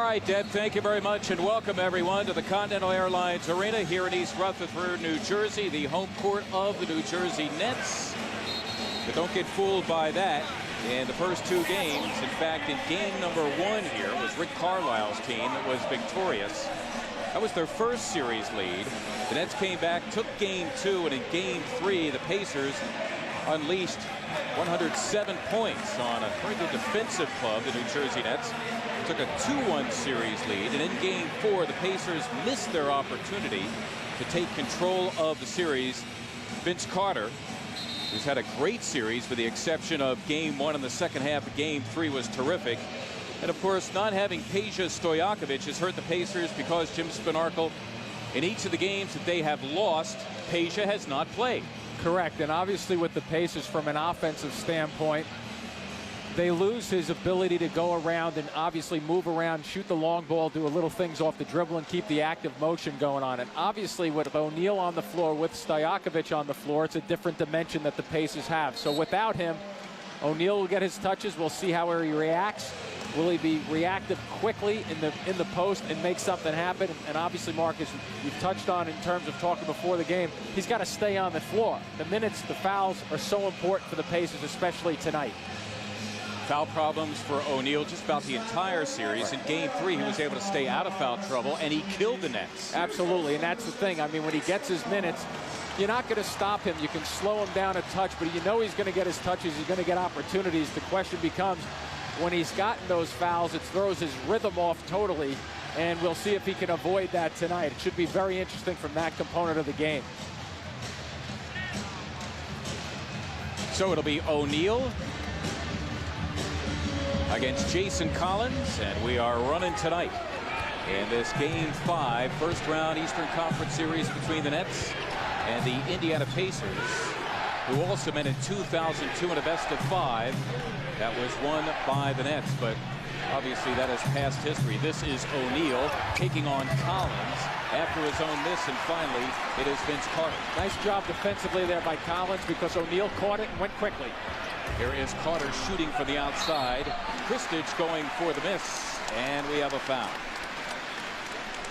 right, Deb, thank you very much, and welcome everyone to the Continental Airlines Arena here in East Rutherford, New Jersey, the home court of the New Jersey Nets. But don't get fooled by that. In the first two games, in fact, in game number one here was Rick Carlisle's team that was victorious. That was their first series lead. The Nets came back, took game two, and in game three, the Pacers unleashed 107 points on a very good defensive club, the New Jersey Nets. Took a 2-1 series lead, and in game four, the Pacers missed their opportunity to take control of the series. Vince Carter, who's had a great series with the exception of game one, and the second half of game three was terrific. And of course, not having Peja Stojakovic has hurt the Pacers because Jim Spanarkel, in each of the games that they have lost, Peja has not played. Correct, and obviously with the Pacers from an offensive standpoint, they lose his ability to go around and obviously move around, shoot the long ball, do a little things off the dribble, and keep the active motion going on. And obviously with O'Neal on the floor, with Stojakovic on the floor, it's a different dimension that the Pacers have. So without him, O'Neal will get his touches. We'll see how he reacts. Will he be reactive quickly in the post and make something happen? And obviously, Marcus, you've touched on in terms of talking before the game, he's got to stay on the floor. The minutes, the fouls are so important for the Pacers, especially tonight. Foul problems for O'Neal just about the entire series. In game three, he was able to stay out of foul trouble, and he killed the Nets. Absolutely, and that's the thing. I mean, when he gets his minutes, you're not going to stop him. You can slow him down a touch, but you know he's going to get his touches. He's going to get opportunities. The question becomes, when he's gotten those fouls, it throws his rhythm off totally, and we'll see if he can avoid that tonight. It should be very interesting from that component of the game. So it'll be O'Neal against Jason Collins, and we are running tonight in this game five, first round Eastern Conference series between the Nets and the Indiana Pacers, who also met in 2002 in a best of five. That was won by the Nets, but obviously that is past history. This is O'Neal taking on Collins after his own miss, and finally it is Vince Carter. Nice job defensively there by Collins, because O'Neal caught it and went quickly. Here is Carter shooting from the outside. Kristich going for the miss, and we have a foul.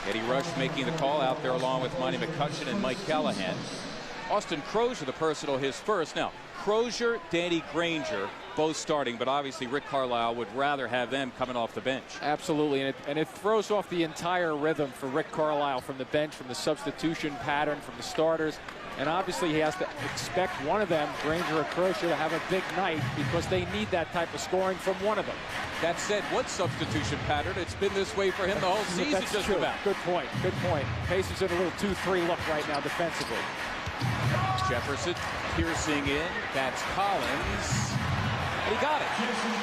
Eddie Rush making the call out there along with Monty McCutcheon and Mike Callahan. Austin Crozier, the personal, his first. Now, Crozier, Danny Granger, both starting, but obviously Rick Carlisle would rather have them coming off the bench. Absolutely, and it throws off the entire rhythm for Rick Carlisle from the bench, from the substitution pattern, from the starters. And obviously he has to expect one of them, Granger or Crozier, to have a big night, because they need that type of scoring from one of them. That said, what substitution pattern? It's been this way for him the whole season. That's just true. about. Good point. Good point. Pacers in a little 2-3 look right now defensively. Jefferson piercing in. That's Collins. And he got it.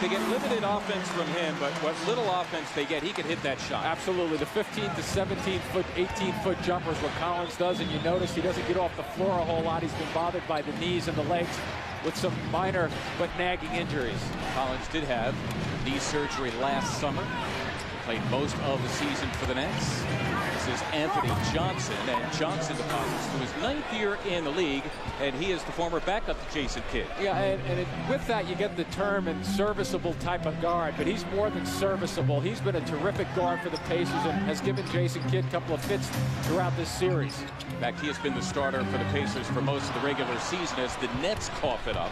They get limited offense from him, but what little offense they get, he can hit that shot. Absolutely. The 15 to 17 foot, 18-foot jumper is what Collins does, and you notice he doesn't get off the floor a whole lot. He's been bothered by the knees and the legs with some minor but nagging injuries. Collins did have knee surgery last summer. Played most of the season for the Nets. This is Anthony Johnson, and Johnson deposits to his 9th year in the league, and he is the former backup to Jason Kidd. Yeah, and with that you get the term and serviceable type of guard, but he's more than serviceable. He's been a terrific guard for the Pacers and has given Jason Kidd a couple of fits throughout this series. In fact, he has been the starter for the Pacers for most of the regular season as the Nets cough it up.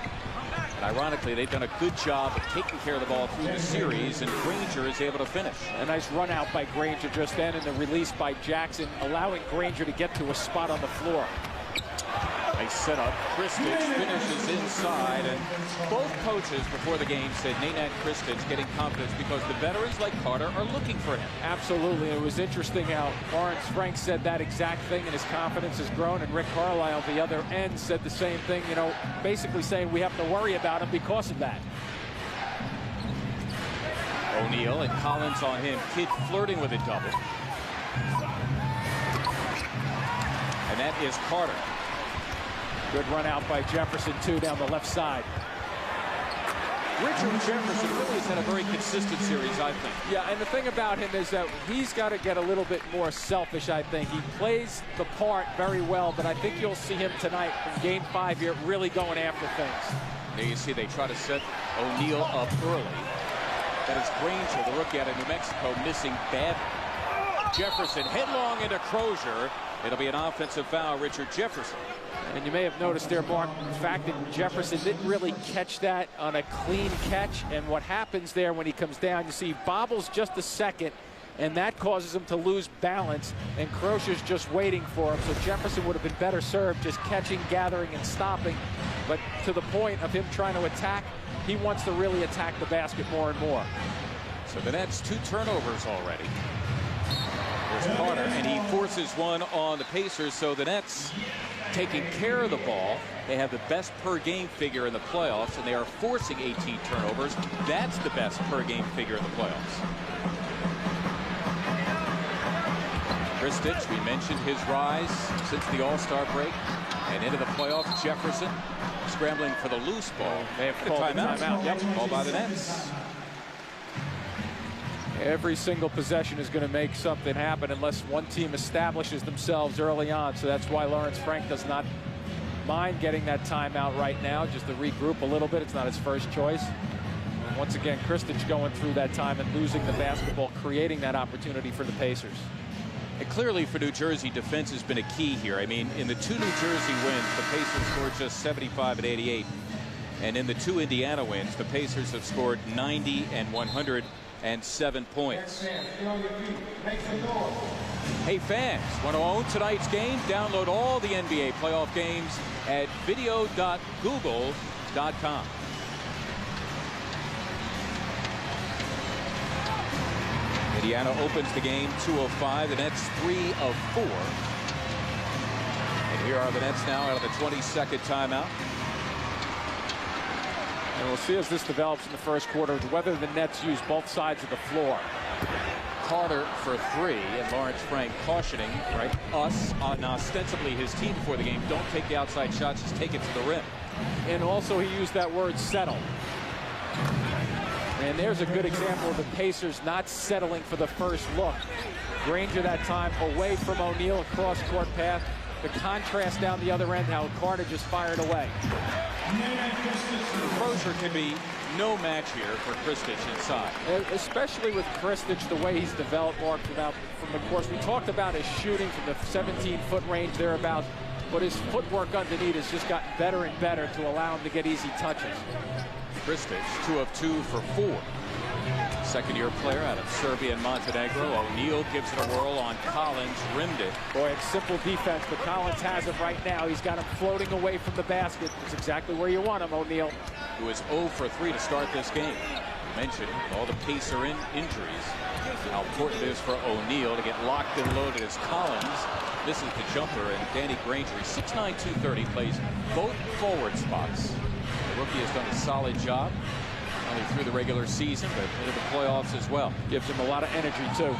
And ironically, they've done a good job of taking care of the ball through the series, and Granger is able to finish. A nice run out by Granger just then, and the release by Jackson, allowing Granger to get to a spot on the floor. Nice setup. Kristich finishes inside, and both coaches before the game said Nenad Kristich getting confidence because the veterans like Carter are looking for him. Absolutely. It was interesting how Lawrence Frank said that exact thing, and his confidence has grown, and Rick Carlisle, the other end, said the same thing, you know, basically saying we have to worry about him because of that. O'Neal and Collins on him. Kidd flirting with a double. And that is Carter. Good run out by Jefferson, too, down the left side. Richard Jefferson really has had a very consistent series, I think. Yeah, and the thing about him is that he's got to get a little bit more selfish, I think. He plays the part very well, but I think you'll see him tonight in Game 5 here really going after things. There you see they try to set O'Neal up early. That is Granger, the rookie out of New Mexico, missing badly. Jefferson headlong into Crozier. It'll be an offensive foul, Richard Jefferson. And you may have noticed there, Mark, the fact that Jefferson didn't really catch that on a clean catch. And what happens there when he comes down, you see he bobbles just a second, and that causes him to lose balance. And Crozier's just waiting for him. So Jefferson would have been better served just catching, gathering, and stopping. But to the point of him trying to attack, he wants to really attack the basket more and more. So the Nets 2 turnovers already. There's Carter, and he forces one on the Pacers. So the Nets taking care of the ball. They have the best per game figure in the playoffs, and they are forcing 18 turnovers. That's the best per game figure in the playoffs. Kristich, we mentioned his rise since the All-Star break and into the playoffs. Jefferson scrambling for the loose ball. They have called the timeout. Yep, called by the Nets. Every single possession is going to make something happen unless one team establishes themselves early on. So that's why Lawrence Frank does not mind getting that timeout right now, just to regroup a little bit. It's not his first choice. And once again, Kristich going through that time and losing the basketball, creating that opportunity for the Pacers. And clearly for New Jersey, defense has been a key here. I mean, in the 2 New Jersey wins, the Pacers scored just 75 and 88. And in the 2 Indiana wins, the Pacers have scored 90 and 107 points. Hey fans, want to own tonight's game? Download all the NBA playoff games at video.google.com. Indiana opens the game 2 of 5. The Nets 3 of 4. And here are the Nets now out of the 22nd timeout. And we'll see as this develops in the first quarter whether the Nets use both sides of the floor. Carter for 3, and Lawrence Frank cautioning us and ostensibly his team before the game, don't take the outside shots, just take it to the rim. And also he used that word settle. And there's a good example of the Pacers not settling for the first look. Granger that time away from O'Neal, across court path. The contrast down the other end, how Carter just fired away. Crozier can be no match here for Kristich inside. Especially with Kristich, the way he's developed, Mark, from the course. We talked about his shooting from the 17-foot range thereabouts, but his footwork underneath has just gotten better and better to allow him to get easy touches. Kristich, 2 of 2 for 4. Second-year player out of Serbia and Montenegro. O'Neal gives it a whirl on Collins, rimmed it. Boy, it's simple defense, but Collins has it right now. He's got him floating away from the basket. It's exactly where you want him, O'Neal. Who is 0 for 3 to start this game. You mentioned all the Pacer injuries. How important it is for O'Neal to get locked and loaded as Collins misses the jumper, and Danny Granger, 6'9", 230, plays both forward spots. The rookie has done a solid job. Only through the regular season, but into the playoffs as well. Gives him a lot of energy, too.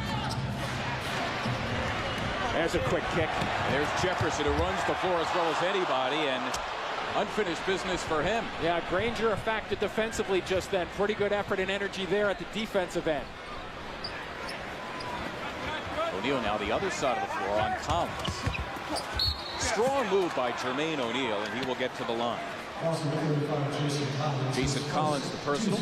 There's a quick kick. And there's Jefferson, who runs the floor as well as anybody, and unfinished business for him. Yeah, Granger a factor defensively just then. Pretty good effort and energy there at the defensive end. O'Neal now the other side of the floor on Collins. Strong move by Jermaine O'Neal, and he will get to the line. Jason Collins, the personal.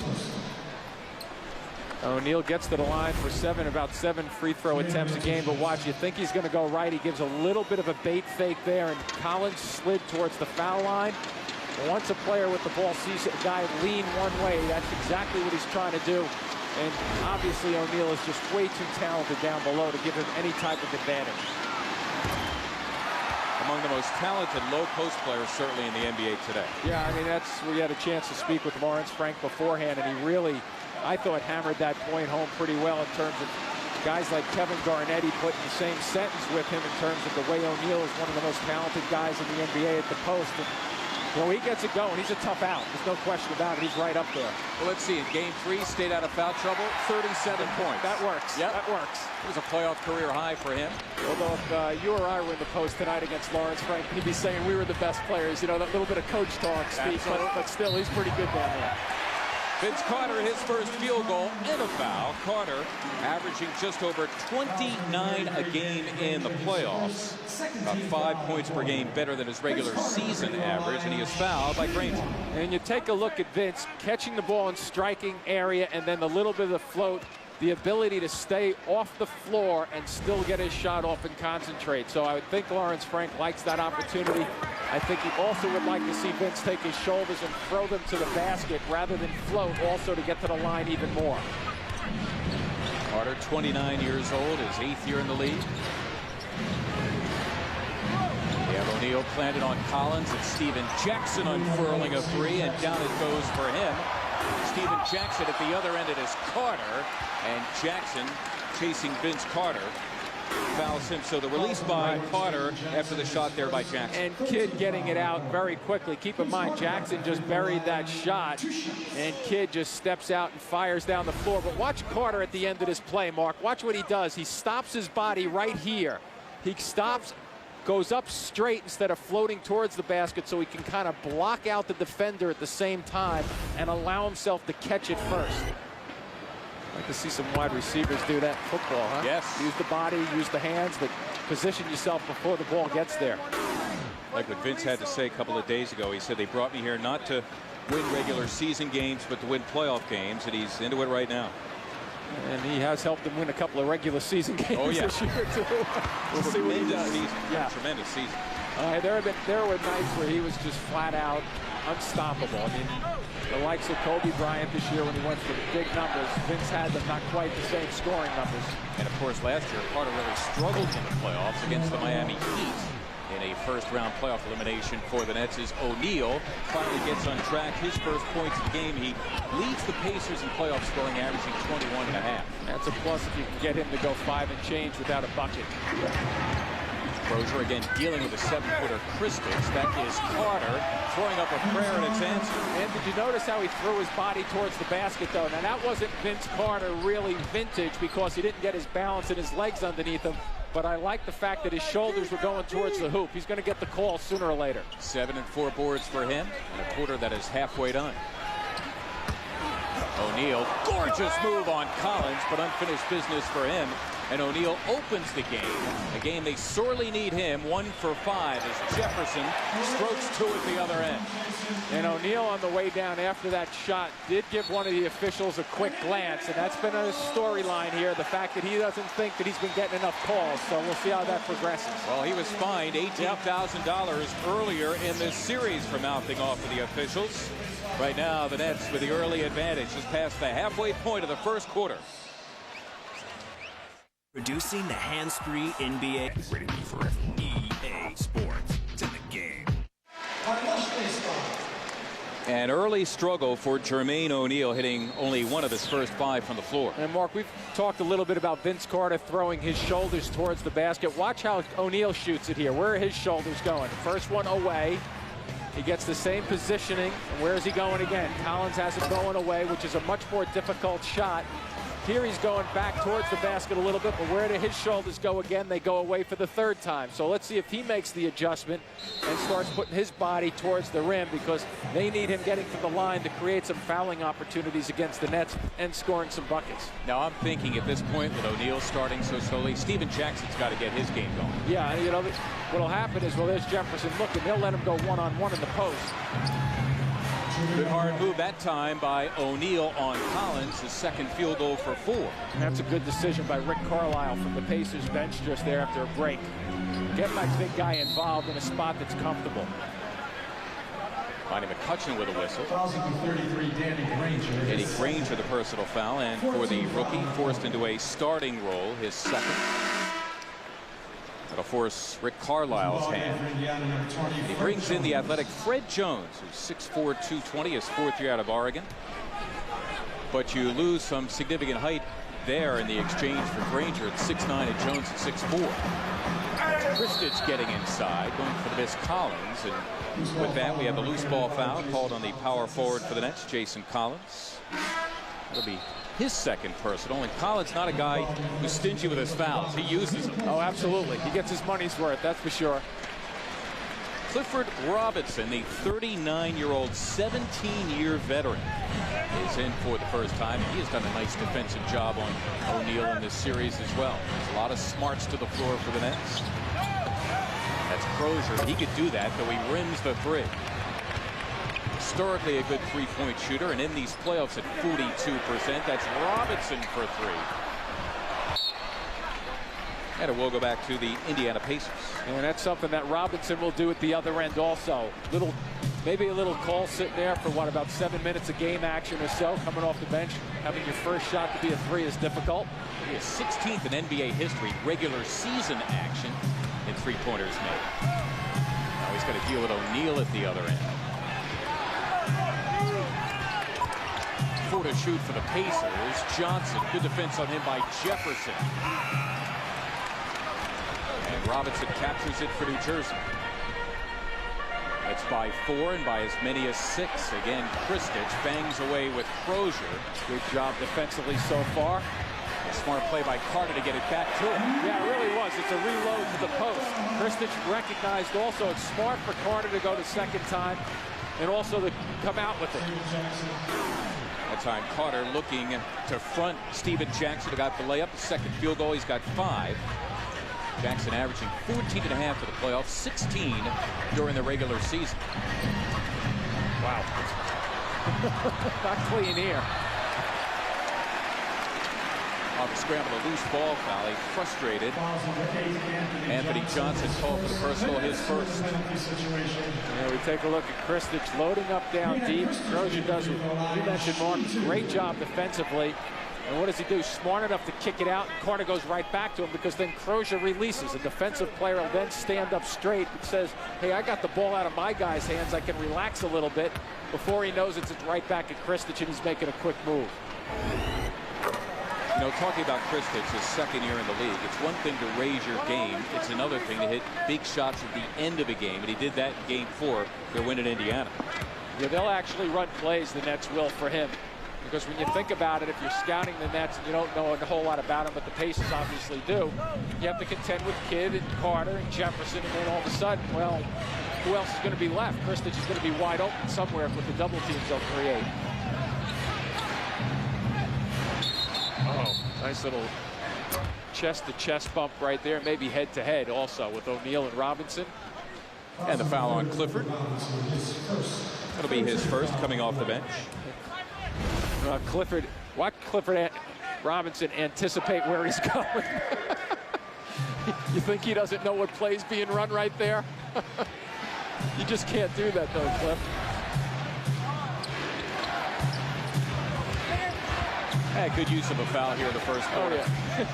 O'Neal gets to the line for about 7 free throw attempts a game, but watch, you think he's going to go right. He gives a little bit of a bait fake there, and Collins slid towards the foul line. Once a player with the ball sees a guy lean one way, that's exactly what he's trying to do. And obviously O'Neal is just way too talented down below to give him any type of advantage. Among the most talented low post players certainly in the NBA today. Yeah, I mean, we had a chance to speak with Lawrence Frank beforehand, and he really, I thought, hammered that point home pretty well in terms of guys like Kevin Garnett. He put in the same sentence with him in terms of the way O'Neal is one of the most talented guys in the NBA at the post. And well, he gets it going. He's a tough out. There's no question about it. He's right up there. Well, let's see. In Game 3, stayed out of foul trouble, 37 points. That works. Yep. That works. It was a playoff career high for him. Although if you or I were in the post tonight against Lawrence Frank, he'd be saying we were the best players. You know, that little bit of coach talk speak, but still, he's pretty good down there. Vince Carter, his first field goal and a foul. Carter averaging just over 29 a game in the playoffs. About 5 points per game better than his regular season average, and he is fouled by Granger. And you take a look at Vince catching the ball in striking area, and then a little bit of the float, the ability to stay off the floor and still get his shot off and concentrate. So I would think Lawrence Frank likes that opportunity. I think he also would like to see Vince take his shoulders and throw them to the basket rather than float, also to get to the line even more. Carter, 29 years old, his 8th year in the league. We have O'Neal planted on Collins, and Steven Jackson unfurling a three, and down it goes for him. Steven Jackson at the other end, it is Carter, and Jackson chasing Vince Carter. Fouls him, so the release by Carter after the shot there by Jackson. And Kidd getting it out very quickly. Keep in mind, Jackson just buried that shot, and Kidd just steps out and fires down the floor. But watch Carter at the end of this play, Mark. Watch what he does. He stops his body right here. He stops, goes up straight instead of floating towards the basket, so he can kind of block out the defender at the same time and allow himself to catch it first. I'd like to see some wide receivers do that in football, huh? Yes. Use the body, use the hands, but position yourself before the ball gets there. Like what Vince had to say a couple of days ago. He said they brought me here not to win regular season games, but to win playoff games, and he's into it right now. And he has helped them win a couple of regular season games this year, too. We'll see what he does. Season. Yeah. Tremendous season. There were nights where he was just flat out unstoppable. I mean, the likes of Kobe Bryant this year when he went for the big numbers. Vince had them not quite the same scoring numbers. And of course, last year, Carter really struggled in the playoffs against the Miami Heat in a first-round playoff elimination for the Nets. As O'Neal finally gets on track. His first points of the game, he leads the Pacers in playoff scoring, averaging 21.5. That's a plus if you can get him to go 5 and change without a bucket. Crozier again dealing with a 7-footer Christoph. That is Carter throwing up a prayer, and it's answered. And did you notice how he threw his body towards the basket, though? Now, that wasn't Vince Carter really vintage because he didn't get his balance and his legs underneath him. But I like the fact that his shoulders were going towards the hoop. He's going to get the call sooner or later. 7 and 4 boards for him, and a quarter that is halfway done. O'Neal, gorgeous move on Collins, but unfinished business for him. And O'Neal opens the game, a game they sorely need him. 1 for 5 as Jefferson strokes 2 at the other end. And O'Neal on the way down after that shot did give one of the officials a quick glance, and that's been a storyline here, the fact that he doesn't think that he's been getting enough calls. So we'll see how that progresses. Well, he was fined $18,000 earlier in this series for mouthing off of the officials. Right now, the Nets with the early advantage just past the halfway point of the first quarter. Producing the hands-free NBA. Ready for EA Sports. It's in the game. An early struggle for Jermaine O'Neal, hitting only 1 of his first 5 from the floor. And Mark, we've talked a little bit about Vince Carter throwing his shoulders towards the basket. Watch how O'Neal shoots it here. Where are his shoulders going? First one away. He gets the same positioning. And where is he going again? Collins has it going away, which is a much more difficult shot. Here he's going back towards the basket a little bit, but where do his shoulders go again? They go away for the 3rd time. So let's see if he makes the adjustment and starts putting his body towards the rim, because they need him getting to the line to create some fouling opportunities against the Nets and scoring some buckets. Now I'm thinking at this point, with O'Neal starting so slowly, Steven Jackson's got to get his game going. Yeah, you know, what'll happen is, well, there's Jefferson looking. They'll let him go one-on-one in the post. Good hard move that time by O'Neal on Collins, his 2nd field goal for 4. And that's a good decision by Rick Carlisle from the Pacers bench just there after a break. Get that big guy involved in a spot that's comfortable. Bonnie McCutcheon with a whistle. Eddie Granger, the personal foul, and for the rookie, forced into a starting role, his 2nd. That'll force Rick Carlisle's hand. He brings in the athletic Fred Jones, who's 6'4", 220, his 4th year out of Oregon. But you lose some significant height there in the exchange for Granger at 6'9" and Jones at 6'4". Kristich getting inside, going for the miss Collins. And with that, we have a loose ball foul called on the power forward for the Nets, Jason Collins. That'll be his 2nd personal, and Collins not a guy who's stingy with his fouls. He uses them. Oh, absolutely. He gets his money's worth, that's for sure. Clifford Robinson, the 39-year-old, 17-year veteran, is in for the first time. He has done a nice defensive job on O'Neal in this series as well. There's a lot of smarts to the floor for the Nets. That's Crozier. He could do that, though he rims the three. Historically a good three-point shooter, and in these playoffs at 42%. That's Robinson for three. And it will go back to the Indiana Pacers. And that's something that Robinson will do at the other end also. Maybe a little call sitting there for what, about 7 minutes of game action or so, coming off the bench. Having your first shot to be a three is difficult. He is 16th in NBA history, regular season action in three-pointers made. Now he's got to deal with O'Neal at the other end. 4 to shoot for the Pacers. Johnson, good defense on him by Jefferson. And Robinson captures it for New Jersey. It's by 4 and by as many as 6. Again, Kristich bangs away with Crozier. Good job defensively so far. A smart play by Carter to get it back to him. Yeah, it really was. It's a reload to the post. Kristich recognized also it's smart for Carter to go the second time and also to come out with it. That time Carter looking to front Stephen Jackson, who got the layup. The second field goal, he's got 5. Jackson averaging 14.5 for the playoffs, 16 during the regular season. Wow. Not clean here. On the scramble, a loose ball foul. He frustrated. Anthony Johnson called for the personal, his first. Yeah, we take a look at Kristich loading up down deep. Crozier does what you mentioned, Marcus. Great job defensively. And what does he do? Smart enough to kick it out, and Carter goes right back to him because then Crozier releases. A defensive player will then stand up straight and says, hey, I got the ball out of my guy's hands. I can relax a little bit. Before he knows it's right back at Kristich, and he's making a quick move. You know, talking about Kristich, his second year in the league, it's one thing to raise your game. It's another thing to hit big shots at the end of a game, and he did that in Game 4. Their win in Indiana. Yeah, they'll actually run plays, the Nets will, for him. Because when you think about it, if you're scouting the Nets and you don't know a whole lot about them, but the Pacers obviously do, you have to contend with Kidd and Carter and Jefferson, and then all of a sudden, well, who else is going to be left? Kristich is going to be wide open somewhere with the double teams they'll create. Oh, nice little chest-to-chest bump right there, maybe head-to-head also with O'Neal and Robinson. And the foul on Clifford. That'll be his first coming off the bench. Watch Clifford Robinson anticipate where he's going. You think he doesn't know what play's being run right there? You just can't do that though, Cliff. Yeah, good use of a foul here in the first quarter. Oh, yeah.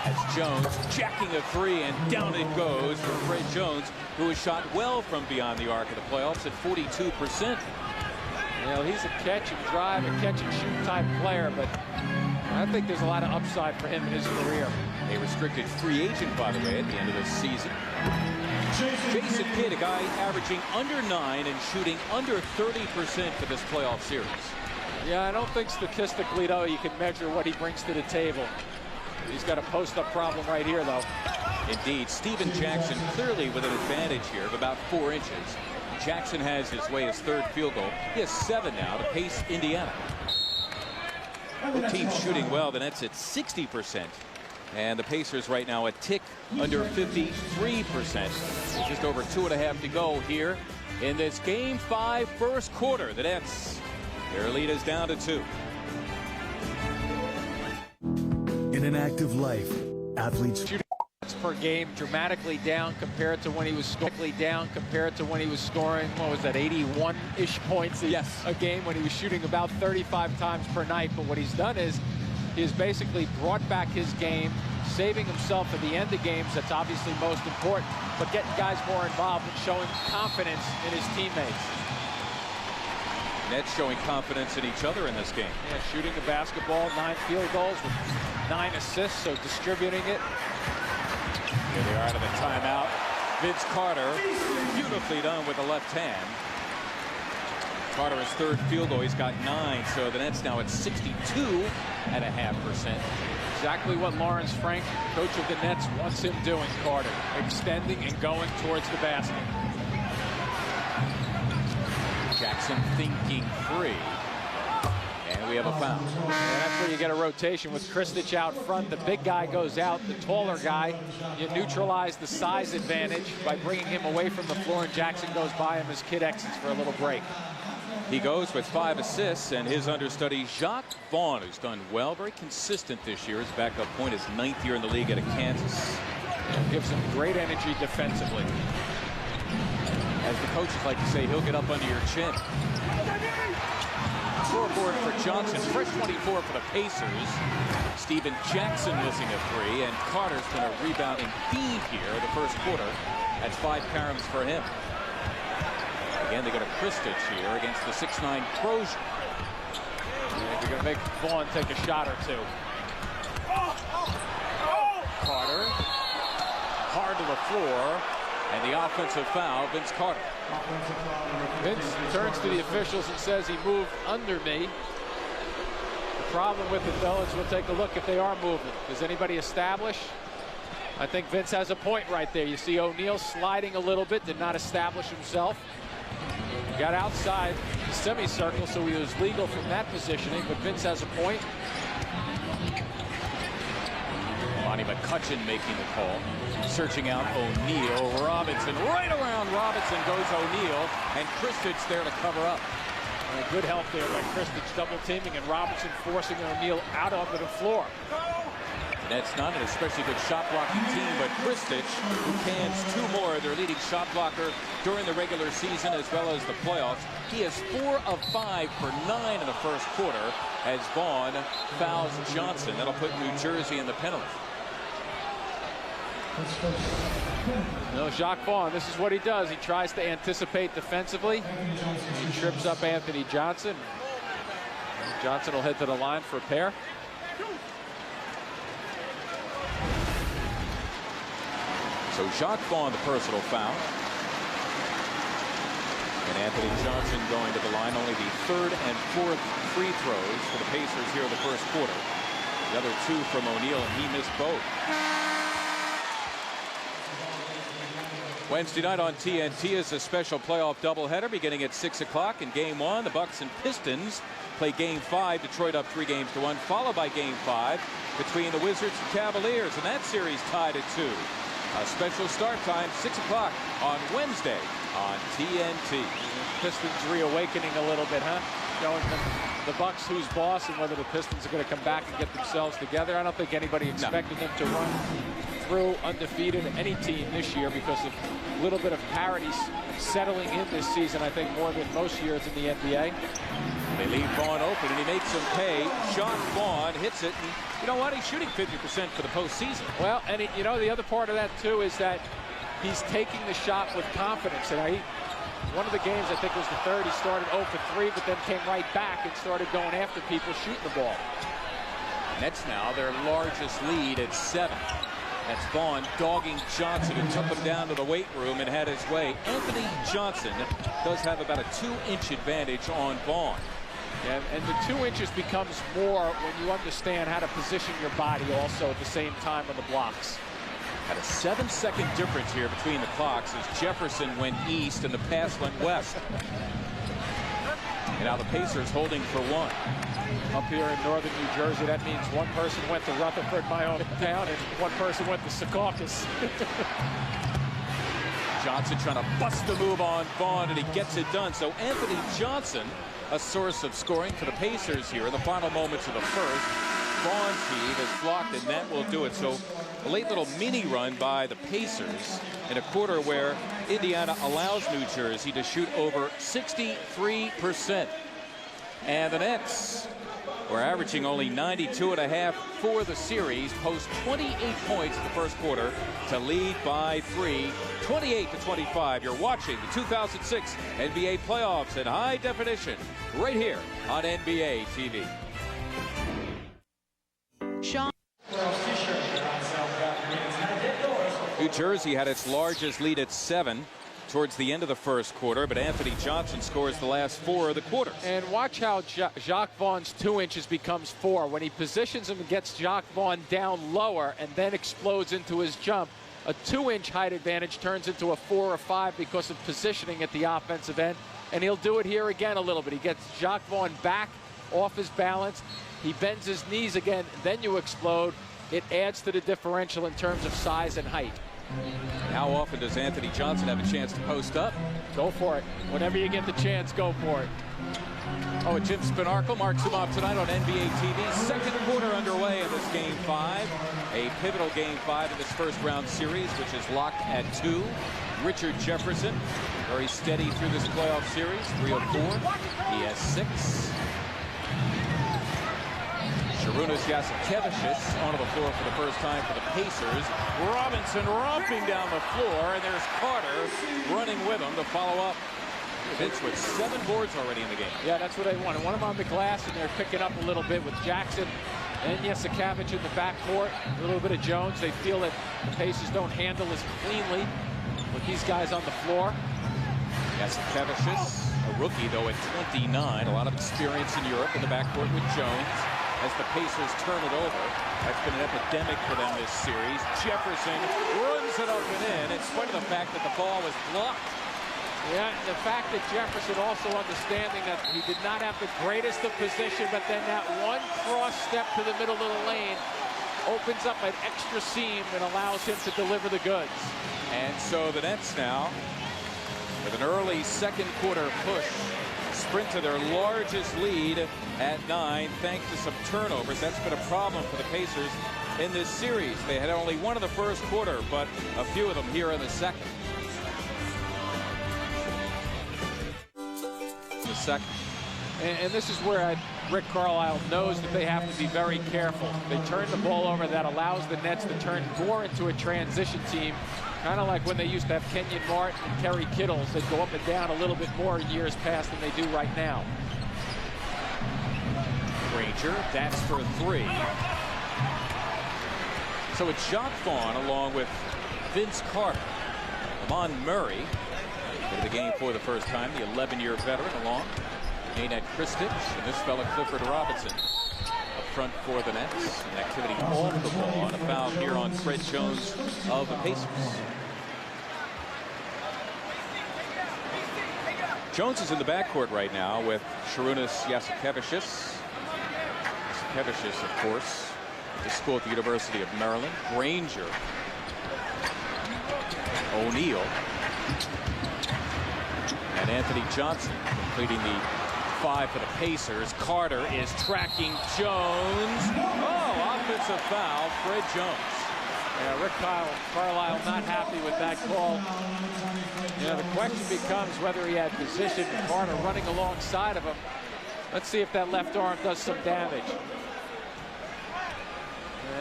As Jones jacking a 3, and down it goes for Fred Jones, who has shot well from beyond the arc of the playoffs at 42%. You know, he's a catch and drive, a catch and shoot type player, but I think there's a lot of upside for him in his career. A restricted free agent, by the way, at the end of this season. Jason Kidd, a guy averaging under 9 and shooting under 30% for this playoff series. Yeah, I don't think statistically, though, you can measure what he brings to the table. He's got a post-up problem right here, though. Indeed, Stephen Jackson clearly with an advantage here of about 4 inches. Jackson has his way his third field goal. He has 7 now to pace Indiana. Both teams shooting well. The Nets at 60%. And the Pacers right now a tick under 53%. Just over 2.5 to go here in this Game 5 first quarter. The Nets, their lead is down to 2. In an active life, athletes Shooting per game dramatically down compared to when he was scoring. What was that, 81-ish points a game when he was shooting about 35 times per night. But what he's done is he's basically brought back his game, saving himself at the end of games. That's obviously most important, but getting guys more involved and showing confidence in his teammates. Nets showing confidence in each other in this game. Yeah, shooting the basketball, 9 field goals with 9 assists, so distributing it. Here they are out of the timeout. Vince Carter, beautifully done with the left hand. Carter, his third field goal, he's got 9, so the Nets now at 62.5%. Exactly what Lawrence Frank, coach of the Nets, wants him doing, Carter. Extending and going towards the basket. Jackson thinking free. And we have a foul. And that's where you get a rotation with Kristich out front. The big guy goes out, the taller guy. You neutralize the size advantage by bringing him away from the floor, and Jackson goes by him as Kidd exits for a little break. He goes with 5 assists, and his understudy, Jacques Vaughn, who's done well, very consistent this year. His backup point is 9th year in the league out of Kansas. Gives him great energy defensively. As the coaches like to say, he'll get up under your chin. Scoreboard for Johnson, fresh 24 for the Pacers. Steven Jackson missing a 3, and Carter's been a rebounding fiend here in the first quarter. That's 5 caroms for him. Again, they go to Kristich here against the 6'9 Crozier. And you're going to make Vaughn take a shot or two. Carter, hard to the floor, and the offensive foul, Vince Carter. Vince turns to the officials and says he moved under me. The problem with it, though, is we'll take a look if they are moving. Does anybody establish? I think Vince has a point right there. You see O'Neal sliding a little bit, did not establish himself. Got outside the semicircle, so he was legal from that positioning, but Vince has a point. Lonnie McCutcheon making the call. Searching out O'Neal. Robinson, right around Robinson goes O'Neal, and Kristich there to cover up. Good help there by Kristich double teaming, and Robinson forcing O'Neal out onto the floor. That's not an especially good shot blocking team, but Kristich, who cans 2 more, their leading shot blocker during the regular season as well as the playoffs. He is 4 of 5 for 9 in the first quarter as Vaughn fouls Johnson. That'll put New Jersey in the penalty. No, Jacques Vaughn, this is what he does. He tries to anticipate defensively. He trips up Anthony Johnson. Johnson will head to the line for a pair. So Jacques Vaughn, the personal foul. And Anthony Johnson going to the line. Only the 3rd and 4th free throws for the Pacers here in the first quarter. The other 2 from O'Neal, and he missed both. Wednesday night on TNT is a special playoff doubleheader beginning at 6 o'clock. In Game 1, the Bucks and Pistons play Game 5. Detroit up 3-1, followed by Game 5 between the Wizards and Cavaliers, and that series tied at 2. A special start time, 6 o'clock on Wednesday on TNT. Pistons reawakening a little bit, huh? Showing them the Bucks who's boss and whether the Pistons are going to come back and get themselves together. I don't think anybody expected them to run through undefeated any team this year because of a little bit of parity settling in this season, I think, more than most years in the NBA. They leave Vaughn open, and he makes him pay. Jacques Vaughn hits it, and you know what? He's shooting 50% for the postseason. Well, and you know, the other part of that, too, is that he's taking the shot with confidence. And one of the games, I think, was the 3rd, he started 0 for 3, but then came right back and started going after people shooting the ball. Nets now their largest lead at 7. That's Vaughn dogging Johnson, who took him down to the weight room and had his way. Anthony Johnson does have about a 2-inch advantage on Vaughn. And the 2 inches becomes more when you understand how to position your body also at the same time on the blocks. Had a 7-second difference here between the clocks as Jefferson went east and the pass went west. And now the Pacers holding for 1. Up here in northern New Jersey, that means one person went to Rutherford, my hometown, and one person went to Secaucus. Johnson trying to bust the move on Vaughn, and he gets it done. So Anthony Johnson, a source of scoring for the Pacers here in the final moments of the first. Vaughn's heave is blocked, and that will do it. So a late little mini run by the Pacers in a quarter where Indiana allows New Jersey to shoot over 63%. And the Nets were averaging only 92.5 for the series, post 28 points in the first quarter to lead by 3, 28-25. You're watching the 2006 NBA playoffs in high definition right here on NBA TV. Sean. New Jersey had its largest lead at 7. towards the end of the first quarter, but Anthony Johnson scores the last 4 of the quarter. And watch how Jacques Vaughn's 2 inches becomes 4. When he positions him and gets Jacques Vaughn down lower and then explodes into his jump, a 2-inch height advantage turns into a 4 or 5 because of positioning at the offensive end. And he'll do it here again a little bit. He gets Jacques Vaughn back off his balance. He bends his knees again, then you explode. It adds to the differential in terms of size and height. How often does Anthony Johnson have a chance to post up? Go for it. Whenever you get the chance, go for it. Oh, and Jim Spanarkel marks him off tonight on NBA TV. Second quarter underway in this Game 5. A pivotal Game 5 in this first-round series, which is locked at 2. Richard Jefferson, very steady through this playoff series, 3 of 4. He has 6. Šarūnas Jasikevičius onto the floor for the first time for the Pacers. Robinson romping down the floor, and there's Carter running with him to follow up. Vince with 7 boards already in the game. Yeah, that's what they wanted. Want him on the glass, and they're picking up a little bit with Jackson and Jasikevičius in the backcourt. A little bit of Jones. They feel that the Pacers don't handle as cleanly with these guys on the floor. Jasikevičius, a rookie though at 29, a lot of experience in Europe in the backcourt with Jones. As the Pacers turn it over, that's been an epidemic for them this series. Jefferson runs it up and in, in spite of the fact that the ball was blocked. Yeah, and the fact that Jefferson also understanding that he did not have the greatest of position, but then that one cross step to the middle of the lane opens up an extra seam and allows him to deliver the goods. And so the Nets now, with an early second quarter push, sprint to their largest lead at 9 thanks to some turnovers. That's been a problem for the Pacers in this series. They had only one in the first quarter, but a few of them here in the second. And this is where Rick Carlisle knows that they have to be very careful. They turn the ball over. That allows the Nets to turn more into a transition team, kind of like when they used to have Kenyon Martin and Kerry Kittles that go up and down a little bit more in years past than they do right now. Granger, that's for 3. So it's Jacques Vaughn along with Vince Carter. Lamont Murray into the game for the first time, the 11-year veteran along. Nenad Kristic and this fella Clifford Robinson up front for the Nets. An activity off the ball on a foul here on Fred Jones of the Pacers. Jones is in the backcourt right now with Šarūnas Jasikevičius. Jasikevičius, of course, to school at the University of Maryland. Granger, O'Neal, and Anthony Johnson completing the 5 for the Pacers. Carter is tracking Jones. Oh, offensive foul, Fred Jones. Yeah, Rick Carlisle not happy with that call. You know, the question becomes whether he had position. Carter running alongside of him. Let's see if that left arm does some damage.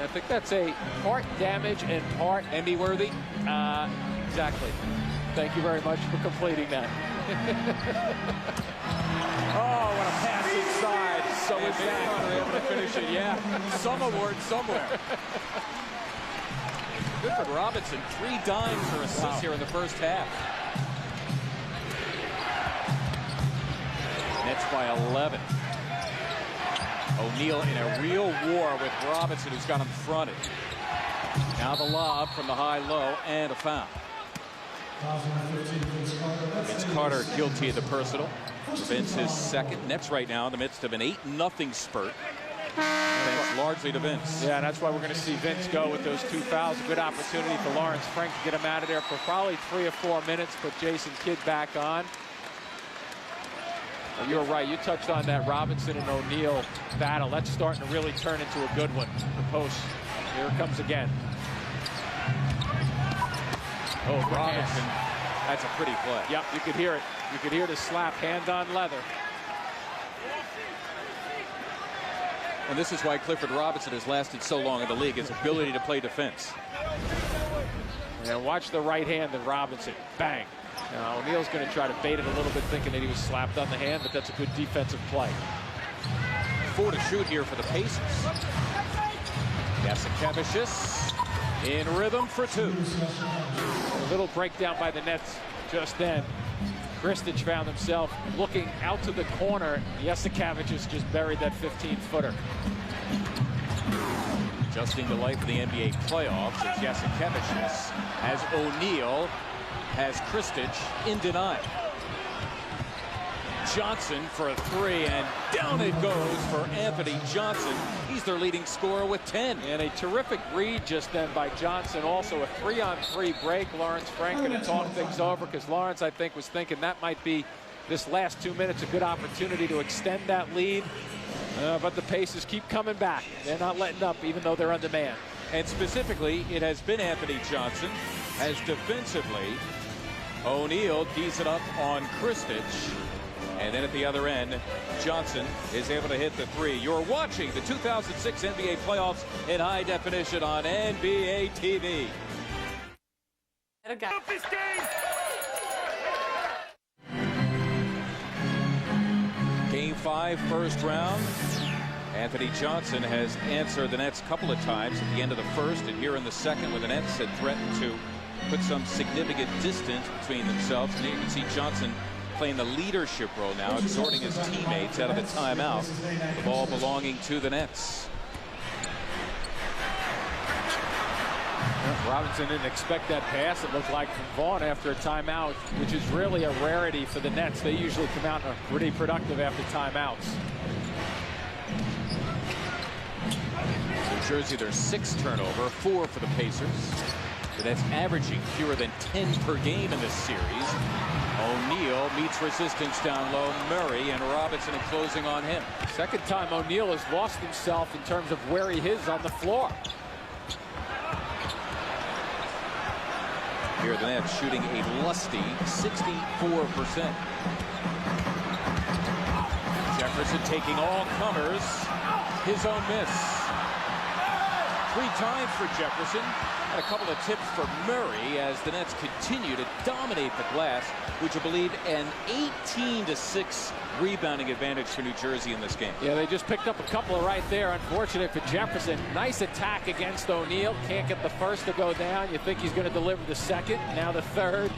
I think that's a part damage and part Emmy-worthy. Exactly. Thank you very much for completing that. Oh, what a pass inside. So is that able to finish it? Yeah, some award somewhere. Clifford Robinson, 3 dimes for assists here in the first half. Nets by 11. O'Neal in a real war with Robinson, who's got him fronted. Now the lob from the high-low and a foul. Vince Carter guilty of the personal. Prevents his second. Nets right now in the midst of an 8-0 spurt. Thanks largely to Vince. Yeah, and that's why we're going to see Vince go with those 2 fouls. A good opportunity for Lawrence Frank to get him out of there for probably 3 or 4 minutes. Put Jason Kidd back on. And you're right. You touched on that Robinson and O'Neal battle. That's starting to really turn into a good one. The post. Here it comes again. Oh, Robinson. That's a pretty play. Yep, you could hear it. You could hear the slap, hand on leather. And this is why Clifford Robinson has lasted so long in the league, his ability to play defense. And watch the right hand of Robinson. Bang. Now, O'Neal's going to try to bait it a little bit, thinking that he was slapped on the hand, but that's a good defensive play. 4 to shoot here for the Pacers. Jasikevičius in rhythm for 2. A little breakdown by the Nets Just then, Kristich found himself looking out to the corner. Jasikevicius just buried that 15-footer. Adjusting the life of the NBA playoffs as Jasikevicius has O'Neal, has Kristich in denial. Johnson for a three, and down it goes for Anthony Johnson. He's their leading scorer with 10. And a terrific read just then by Johnson. Also a 3-on-3 break. Lawrence Frank going to talk things over, because Lawrence, I think, was thinking that might be this last 2 minutes a good opportunity to extend that lead. But the Pacers keep coming back. They're not letting up, even though they're under man. And specifically, it has been Anthony Johnson, as defensively, O'Neal keys it up on Kristich. And then at the other end, Johnson is able to hit the three. You're watching the 2006 NBA playoffs in high definition on NBA TV. Game 5, first round. Anthony Johnson has answered the Nets a couple of times at the end of the first and here in the second, where the Nets had threatened to put some significant distance between themselves. And here you can see Johnson playing the leadership role now, exhorting his teammates out of the timeout. The ball belonging to the Nets. Robinson didn't expect that pass, it looked like, from Vaughn after a timeout, which is really a rarity for the Nets. They usually come out and are pretty productive after timeouts. New Jersey, their 6th turnover, 4 for the Pacers. The Nets averaging fewer than 10 per game in this series. O'Neal meets resistance down low. Murray and Robinson are closing on him. Second time O'Neal has lost himself in terms of where he is on the floor. Here the Nets shooting a lusty 64%. Jefferson taking all comers. His own miss. 3 times for Jefferson. And a couple of tips for Murray as the Nets continue to dominate the glass, which I believe an 18-6 rebounding advantage for New Jersey in this game. Yeah, they just picked up a couple right there. Unfortunate for Jefferson. Nice attack against O'Neal. Can't get the first to go down. You think he's going to deliver the second. Now the third.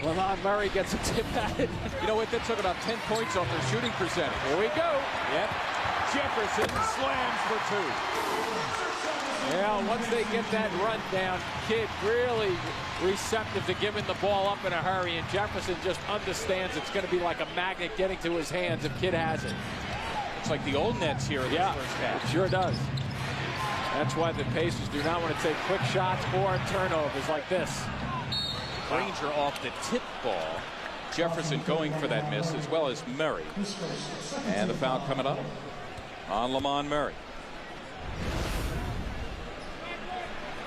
Lamont Murray gets a tip at it. You know what? That took about 10 points off their shooting percentage. Here we go. Yep. Jefferson slams for 2. Yeah, once they get that run down, Kidd really receptive to giving the ball up in a hurry, and Jefferson just understands it's going to be like a magnet getting to his hands if Kidd has it. It's like the old Nets here in the first half. It sure does. That's why the Pacers do not want to take quick shots or turnovers like this. Granger off the tip ball. Jefferson going for that miss, as well as Murray. And the foul coming up on Lamont Murray.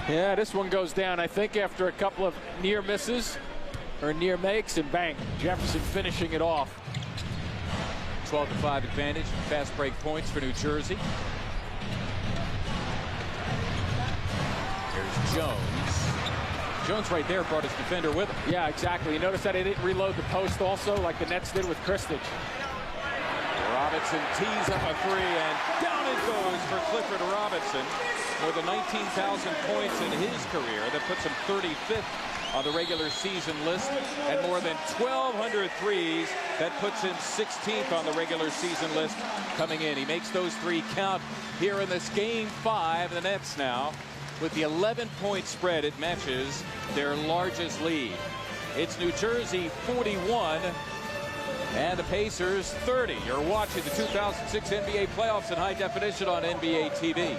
Yeah, this one goes down, I think, after a couple of near misses or near makes, and bang, Jefferson finishing it off. 12-5 advantage, fast break points for New Jersey. Here's Jones. Jones right there brought his defender with him. Yeah, exactly. You notice that he didn't reload the post also, like the Nets did with Kristich. Robinson tees up a 3, and down it goes for Clifford Robinson. More than 19,000 points in his career. That puts him 35th on the regular season list, and more than 1,200 threes. That puts him 16th on the regular season list coming in. He makes those 3 count here in this Game 5. The Nets now, with the 11-point spread, it matches their largest lead. It's New Jersey 41 and the Pacers 30. You're watching the 2006 NBA playoffs in high definition on NBA TV.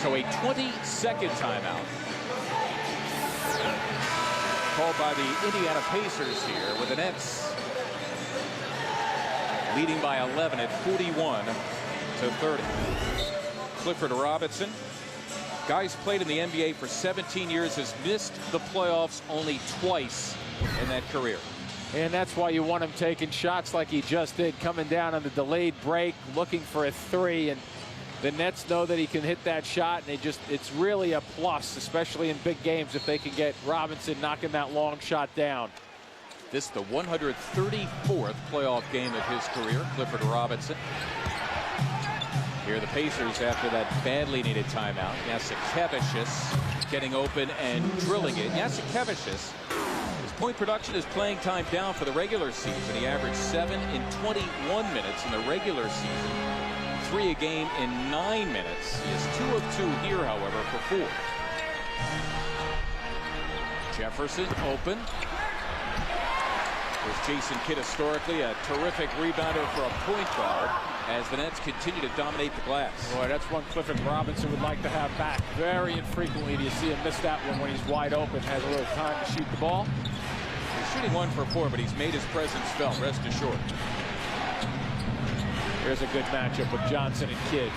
So a 20-second timeout called by the Indiana Pacers here, with the Nets leading by 11 at 41-30. Clifford Robinson, guy's played in the NBA for 17 years, has missed the playoffs only twice in that career. And that's why you want him taking shots like he just did, coming down on the delayed break, looking for a 3, and the Nets know that he can hit that shot, and it's really a plus, especially in big games, if they can get Robinson knocking that long shot down. This is the 134th playoff game of his career, Clifford Robinson. Here the Pacers after that badly needed timeout. Jasikevicius getting open and drilling it. Jasikevicius, his point production is playing time down for the regular season. He averaged 7 in 21 minutes in the regular season, 3 a game in 9 minutes. He is 2 of 2 here, however, for 4. Jefferson open. There's Jason Kidd, historically a terrific rebounder for a point guard, as the Nets continue to dominate the glass. Boy, that's one Clifford Robinson would like to have back. Very infrequently do you see him miss that one when he's wide open, has a little time to shoot the ball. He's shooting 1 for 4, but he's made his presence felt, rest assured. Here's a good matchup with Johnson and Kidd.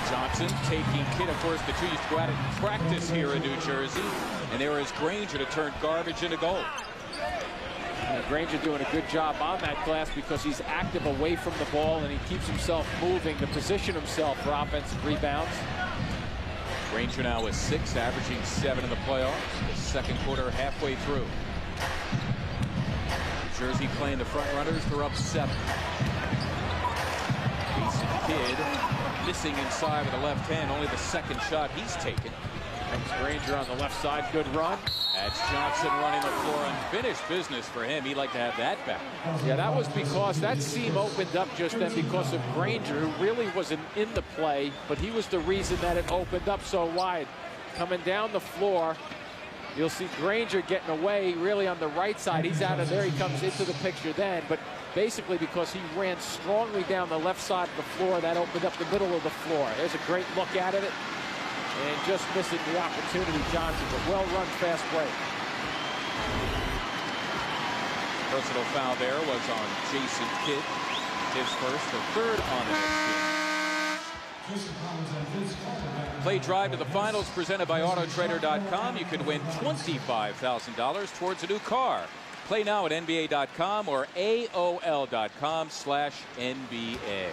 Johnson taking Kidd. Of course, the two used to go out and practice here in New Jersey, and there is Granger to turn garbage into gold. Granger doing a good job on that glass because he's active away from the ball and he keeps himself moving to position himself for offensive rebounds. Granger now with 6, averaging 7 in the playoffs. The second quarter halfway through. New Jersey playing the front runners. They're up 7. Jason Kidd missing inside with the left hand. Only the second shot he's taken. Thanks Granger on the left side. Good run. That's Johnson running the floor. Unfinished business for him. He'd like to have that back. Yeah, that was because that seam opened up just then because of Granger, who really wasn't in the play, but he was the reason that it opened up so wide. Coming down the floor, you'll see Granger getting away really on the right side. He's out of there. He comes into the picture then, but basically because he ran strongly down the left side of the floor, that opened up the middle of the floor. There's a great look at it. And just missing the opportunity, Johnson, but well-run fast break. Personal foul there was on Jason Kidd. His first, the third on the Nets team. Play Drive to the Finals presented by Autotrader.com. You could win $25,000 towards a new car. Play now at NBA.com or AOL.com/NBA.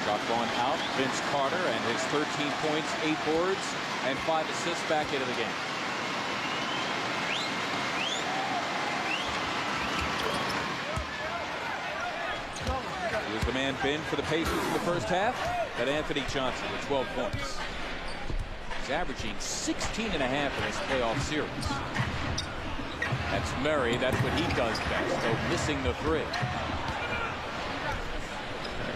Shot going out. Vince Carter and his 13 points, 8 boards, and 5 assists back into the game. He was the man been for the Pacers in the first half. But Anthony Johnson with 12 points. He's averaging 16.5 in his playoff series. That's Murray. That's what he does best, though missing the 3.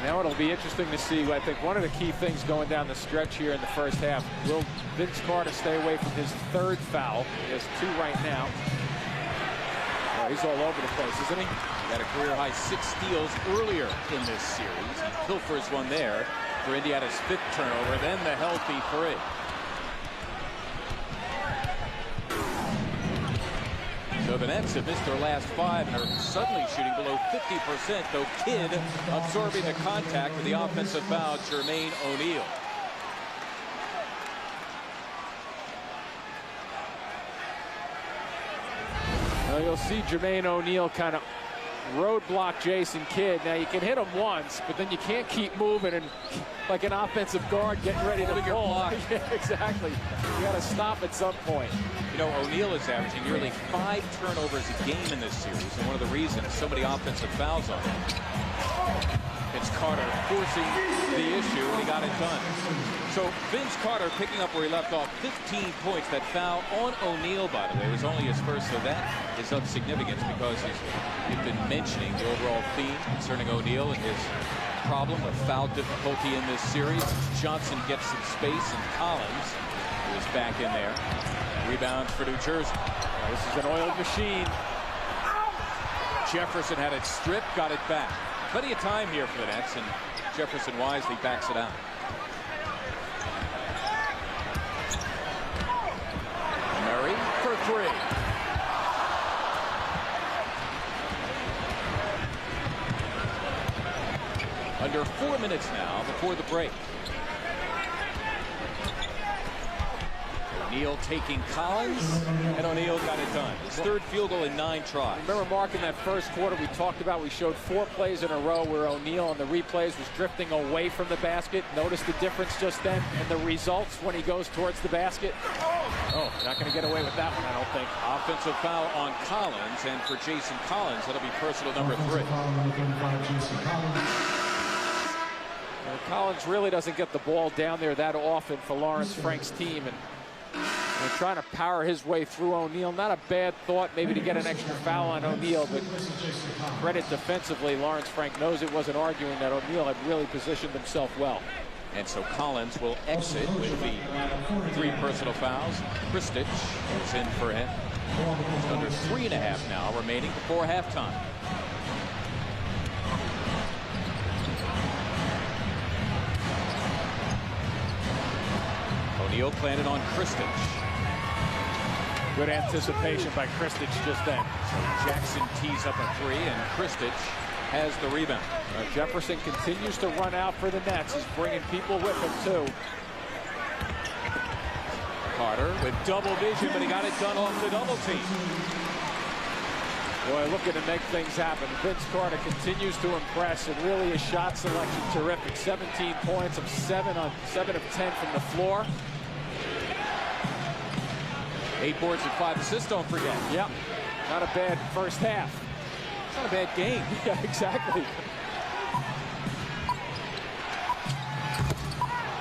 Now it'll be interesting to see. I think one of the key things going down the stretch here in the first half, will Vince Carter stay away from his 3rd foul? He has 2 right now. Oh, he's all over the place, isn't he? He had a career-high 6 steals earlier in this series. He pilfers one there for Indiana's 5th turnover, then the healthy 3. So the Nets have missed their last 5 and are suddenly shooting below 50%, though Kidd absorbing the contact with the offensive foul, Jermaine O'Neal. Well, you'll see Jermaine O'Neal kind of roadblock Jason Kidd. Now you can hit him once, but then you can't keep moving and like an offensive guard getting ready to pull. Yeah, exactly. You got to stop at some point. You know, O'Neal is averaging nearly 5 turnovers a game in this series, and one of the reasons so many offensive fouls on him. It's Carter forcing the issue, and he got it done. So Vince Carter picking up where he left off. 15 points. That foul on O'Neal, by the way, was only his first, so that is of significance because he's been mentioning the overall theme concerning O'Neal and his problem of foul difficulty in this series. Johnson gets some space, and Collins, who is back in there, rebounds for New Jersey. This is an oiled machine. Jefferson had it stripped, got it back. Plenty of time here for the Nets, and Jefferson wisely backs it out. Murray for 3. Under 4 minutes now before the break. O'Neal taking Collins, and O'Neal got it done. His 3rd field goal in 9 tries. Remember, Mark, in that first quarter we talked about, we showed 4 plays in a row where O'Neal on the replays was drifting away from the basket. Notice the difference just then and the results when he goes towards the basket. Oh, not going to get away with that one, I don't think. Offensive foul on Collins, and for Jason Collins, that'll be personal number 3. Collins really doesn't get the ball down there that often for Lawrence Frank's team, and trying to power his way through O'Neal. Not a bad thought, maybe to get an extra foul on O'Neal, but credit defensively, Lawrence Frank knows it wasn't arguing that O'Neal had really positioned himself well. And so Collins will exit with the 3 personal fouls. Kristich is in for him. It's under 3.5 now remaining before halftime. O'Neal planted on Kristich. Good anticipation by Kristich just then. Jackson tees up a 3, and Kristich has the rebound. Jefferson continues to run out for the Nets. He's bringing people with him, too. Carter with double vision, but he got it done off the double team. Boy, looking to make things happen. Vince Carter continues to impress, and really his shot selection terrific. 17 points of 7 of 10 from the floor. 8 boards and 5 assists, don't forget. Yep, not a bad first half. Not a bad game. Yeah, exactly.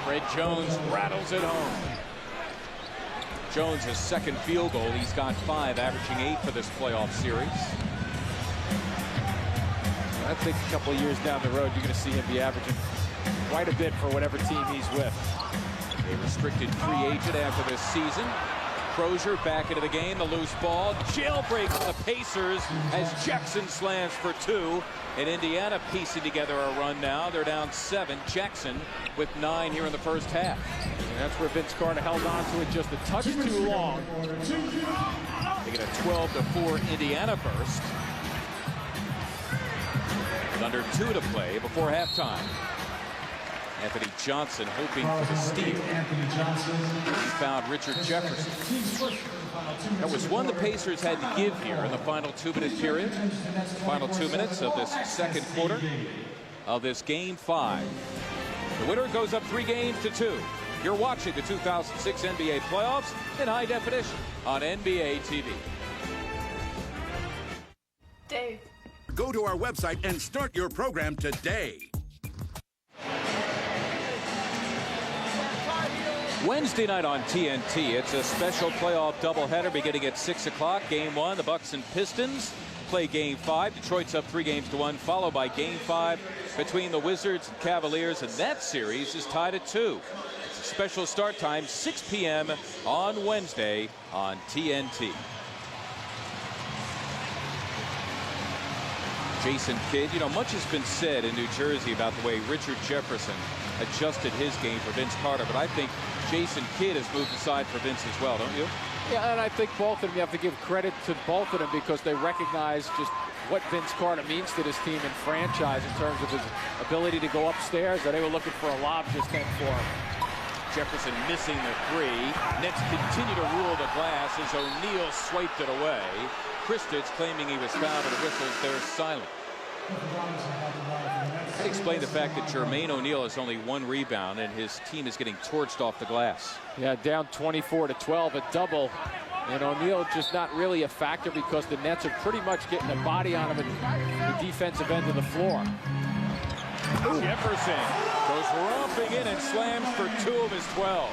Fred Jones rattles it home. Jones' his second field goal. He's got 5, averaging 8 for this playoff series. I think a couple of years down the road, you're going to see him be averaging quite a bit for whatever team he's with. A restricted free agent after this season. Crozier back into the game, the loose ball. Jailbreak for the Pacers as Jackson slams for 2. And Indiana piecing together a run now. They're down 7. Jackson with 9 here in the first half. And that's where Vince Carter held on to it just a touch too long. They get a 12-4 Indiana burst. With under 2 to play before halftime. Anthony Johnson hoping for the steal. He found Richard Jefferson. That was one the Pacers had to give here in the final 2-minute period. Final 2 minutes of this second quarter of this game 5. The winner goes up 3 games to 2. You're watching the 2006 NBA playoffs in high definition on NBA TV. Dave. Go to our website and start your program today. Wednesday night on TNT, it's a special playoff doubleheader beginning at 6 o'clock. Game 1, the Bucks and Pistons play Game 5. Detroit's up 3-1, followed by Game 5 between the Wizards and Cavaliers, and that series is tied at 2. It's a special start time, 6 p.m. on Wednesday on TNT. Jason Kidd, you know, much has been said in New Jersey about the way Richard Jefferson adjusted his game for Vince Carter, but I think Jason Kidd has moved aside for Vince as well, don't you? Yeah, and I think both of them, you have to give credit to both of them because they recognize just what Vince Carter means to this team and franchise in terms of his ability to go upstairs. They were looking for a lob just then for him. Jefferson missing the 3. Nets continue to rule the glass as O'Neal swiped it away. Kristich claiming he was fouled, and the whistles there silent. I'd explain the fact that Jermaine O'Neal has only 1 rebound and his team is getting torched off the glass. Yeah, down 24-12, a double. And O'Neal just not really a factor because the Nets are pretty much getting a body on him at the defensive end of the floor. Jefferson goes romping in and slams for 2 of his 12.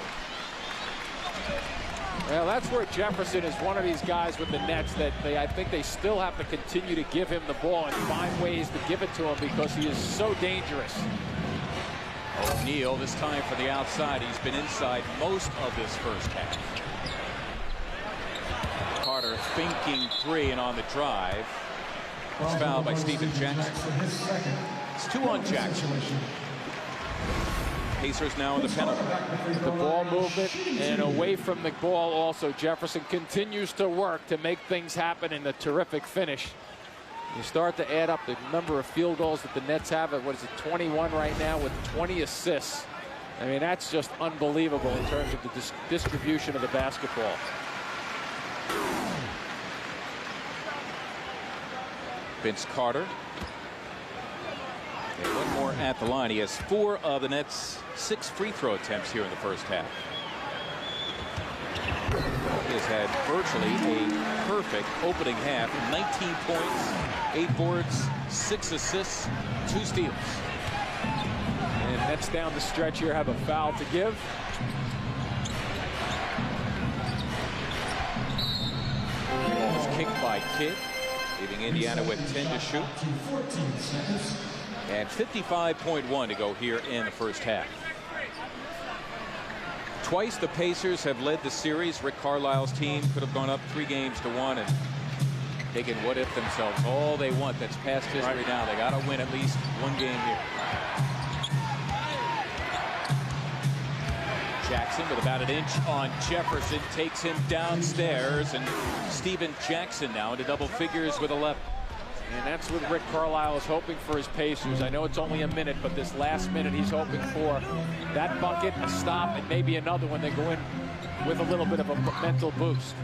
Well, that's where Jefferson is one of these guys with the Nets that I think they still have to continue to give him the ball and find ways to give it to him because he is so dangerous. O'Neal this time for the outside. He's been inside most of this first half. Carter thinking 3 and on the drive. It's fouled by Stephen Jackson. It's 2 on Jackson. Pacers now in the penalty. The ball movement and away from the ball also. Jefferson continues to work to make things happen in a terrific finish. You start to add up the number of field goals that the Nets have at, 21 right now with 20 assists. I mean, that's just unbelievable in terms of the distribution of the basketball. Vince Carter. And 1 more at the line. He has 4 of the Nets' 6 free throw attempts here in the first half. He has had virtually a perfect opening half. 19 points, 8 boards, 6 assists, 2 steals. And Nets down the stretch here have a foul to give. Ball's kicked by Kidd, leaving Indiana with 10 to shoot. And 55.1 to go here in the first half. Twice the Pacers have led the series. Rick Carlisle's team could have gone up 3-1 and taken what if themselves all they want. That's past history now. They got to win at least one game here. Jackson with about an inch on Jefferson, takes him downstairs, and Steven Jackson now into double figures with 11. And that's what Rick Carlisle is hoping for his Pacers. I know it's only a minute, but this last minute he's hoping for that bucket, a stop, and maybe another when they go in with a little bit of a mental boost.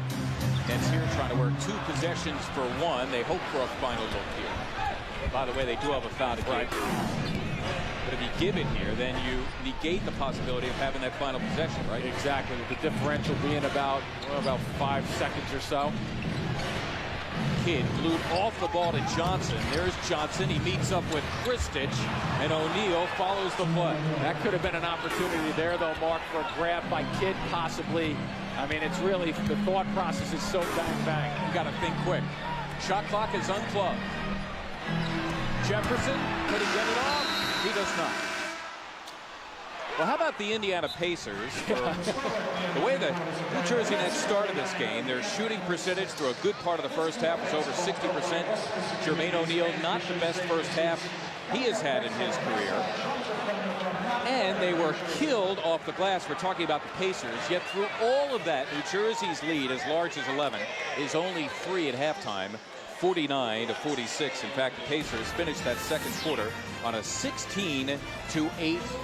Nets here trying to work 2 possessions for 1. They hope for a final look here. By the way, they do have a foul to give. But if you give it here, then you negate the possibility of having that final possession, right? Exactly, with the differential being about 5 seconds or so. Kidd glued off the ball to Johnson. There's Johnson. He meets up with Kristich, and O'Neal follows the play. That could have been an opportunity there, though, Mark, for a grab by Kidd, possibly. I mean, it's really, the thought process is so bang. You got to think quick. Shot clock is unplugged. Jefferson, could he get it off? He does not. Well, how about the Indiana Pacers? The way the New Jersey Nets started this game, their shooting percentage through a good part of the first half was over 60%. Jermaine O'Neal, not the best first half he has had in his career. And they were killed off the glass. We're talking about the Pacers. Yet through all of that, New Jersey's lead, as large as 11, is only 3 at halftime. 49-46. In fact, the Pacers finished that second quarter on a 16-8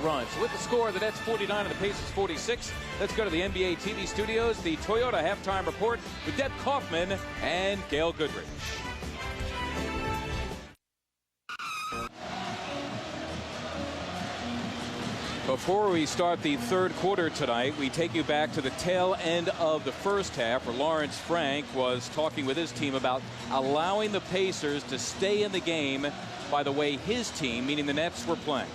run. So with the score, the Nets 49 and the Pacers 46. Let's go to the NBA TV studios. The Toyota halftime report with Deb Kaufman and Gail Goodrich. Before we start the third quarter tonight, we take you back to the tail end of the first half, where Lawrence Frank was talking with his team about allowing the Pacers to stay in the game by the way his team, meaning the Nets, were playing.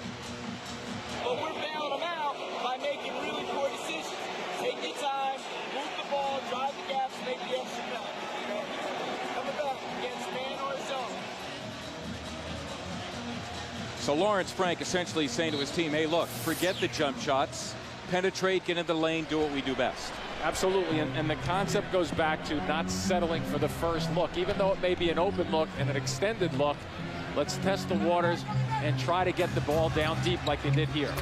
But we're bailing them out by making really poor decisions. Take your time, move the ball, drive the gaps, make the extra play. Coming up against man or zone. So Lawrence Frank essentially saying to his team, hey, look, forget the jump shots, penetrate, get into the lane, do what we do best. Absolutely, and the concept goes back to not settling for the first look. Even though it may be an open look and an extended look, let's test the waters and try to get the ball down deep like they did here.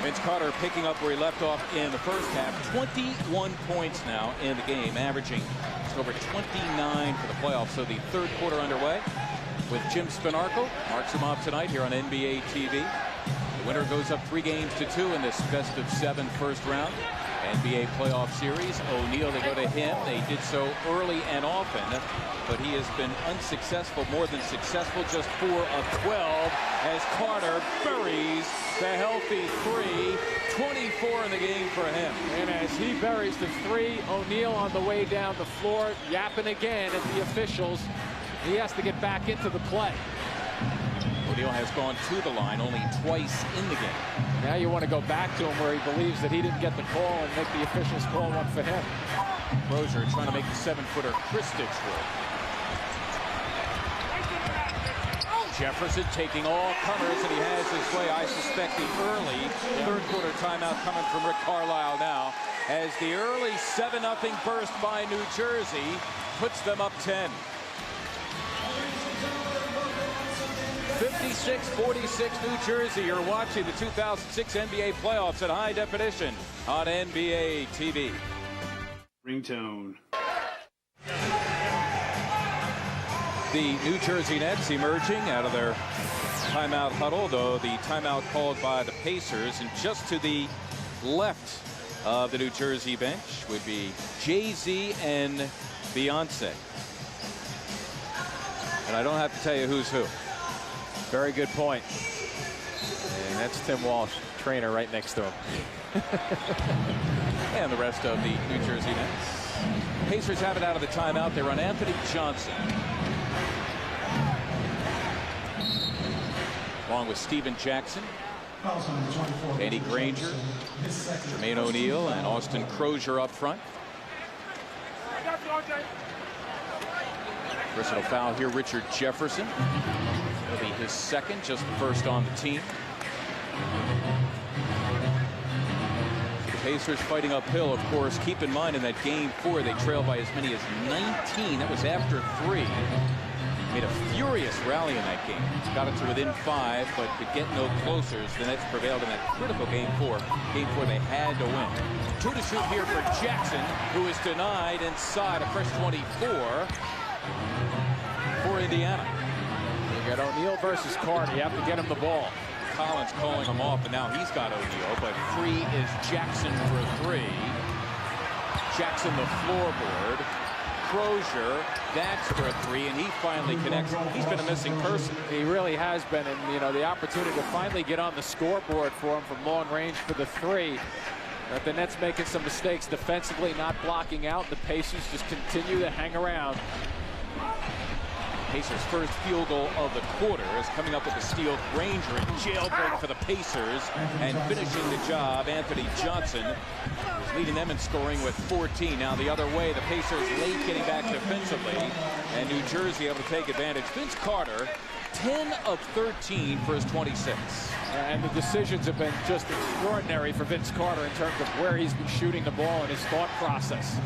Vince Carter picking up where he left off in the first half. 21 points now in the game, averaging just over 29 for the playoffs. So the third quarter underway with Jim Spanarkel. Marks him off tonight here on NBA TV. The winner goes up 3-2 in this best-of-7 first round NBA playoff series. O'Neal, they go to him. They did so early and often, but he has been unsuccessful, more than successful, just 4 of 12 as Carter buries the healthy 3. 24 in the game for him. And as he buries the 3, O'Neal on the way down the floor, yapping again at the officials. He has to get back into the play. O'Neal has gone to the line only twice in the game. Now you want to go back to him where he believes that he didn't get the call and make the officials call one for him. Rozier trying to make the 7-footer Kristich work. Jefferson taking all comers, and he has his way. I suspect the early third quarter timeout coming from Rick Carlisle now, as the early 7-0 burst by New Jersey puts them up 10. 56-46 New Jersey. You're watching the 2006 NBA playoffs at high definition on NBA TV. Ringtone. The New Jersey Nets emerging out of their timeout huddle, though the timeout called by the Pacers. And just to the left of the New Jersey bench would be Jay-Z and Beyonce. And I don't have to tell you who's who. Very good point. And that's Tim Walsh, trainer, right next to him. And the rest of the New Jersey Nets. Pacers have it out of the timeout. They run Anthony Johnson. along with Steven Jackson, Danny Granger, Jermaine O'Neal, and Austin Crozier up front. Personal foul here, Richard Jefferson. It'll be his second, just the first on the team. The Pacers fighting uphill, of course. Keep in mind, in that game 4, they trailed by as many as 19. That was after 3. Made a furious rally in that game. Got it to within 5, but could get no closer. The Nets prevailed in that critical game 4. Game 4 they had to win. 2 to shoot here for Jackson, who is denied inside. A fresh 24 for Indiana. You got O'Neal versus Carter. You have to get him the ball. Collins calling him off, and now he's got O'Neal, but free is Jackson for 3. Jackson the floorboard. Crozier, that's for a 3, and he finally connects. He's been a missing person. He really has been, and you know, the opportunity to finally get on the scoreboard for him from long range for the 3. But the Nets making some mistakes defensively, not blocking out. The Pacers just continue to hang around. Pacers' first field goal of the quarter is coming up with the steal. Granger in jailbreak for the Pacers, and finishing the job, Anthony Johnson is leading them in scoring with 14. Now the other way, the Pacers late getting back defensively, and New Jersey able to take advantage. Vince Carter, 10 of 13 for his 26. And the decisions have been just extraordinary for Vince Carter in terms of where he's been shooting the ball and his thought process.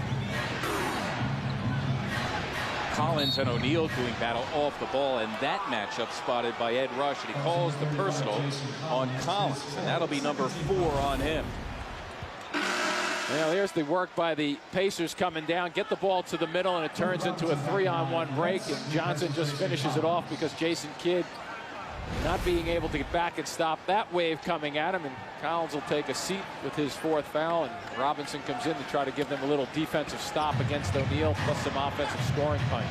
Collins and O'Neal doing battle off the ball, and that matchup spotted by Ed Rush, and he calls the personal on Collins, and that'll be number 4 on him. Well, here's the work by the Pacers coming down, get the ball to the middle, and it turns into a 3-on-1 break, and Johnson just finishes it off because Jason Kidd not being able to get back and stop that wave coming at him, and Collins will take a seat with his 4th foul, and Robinson comes in to try to give them a little defensive stop against O'Neal, plus some offensive scoring punch.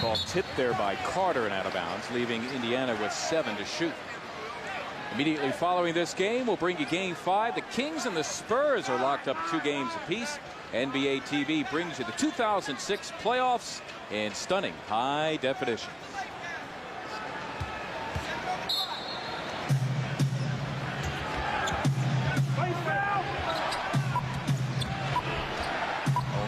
Ball tipped there by Carter and out of bounds, leaving Indiana with 7 to shoot. Immediately following this game, we'll bring you game 5. The Kings and the Spurs are locked up 2 games apiece. NBA TV brings you the 2006 playoffs in stunning high definition.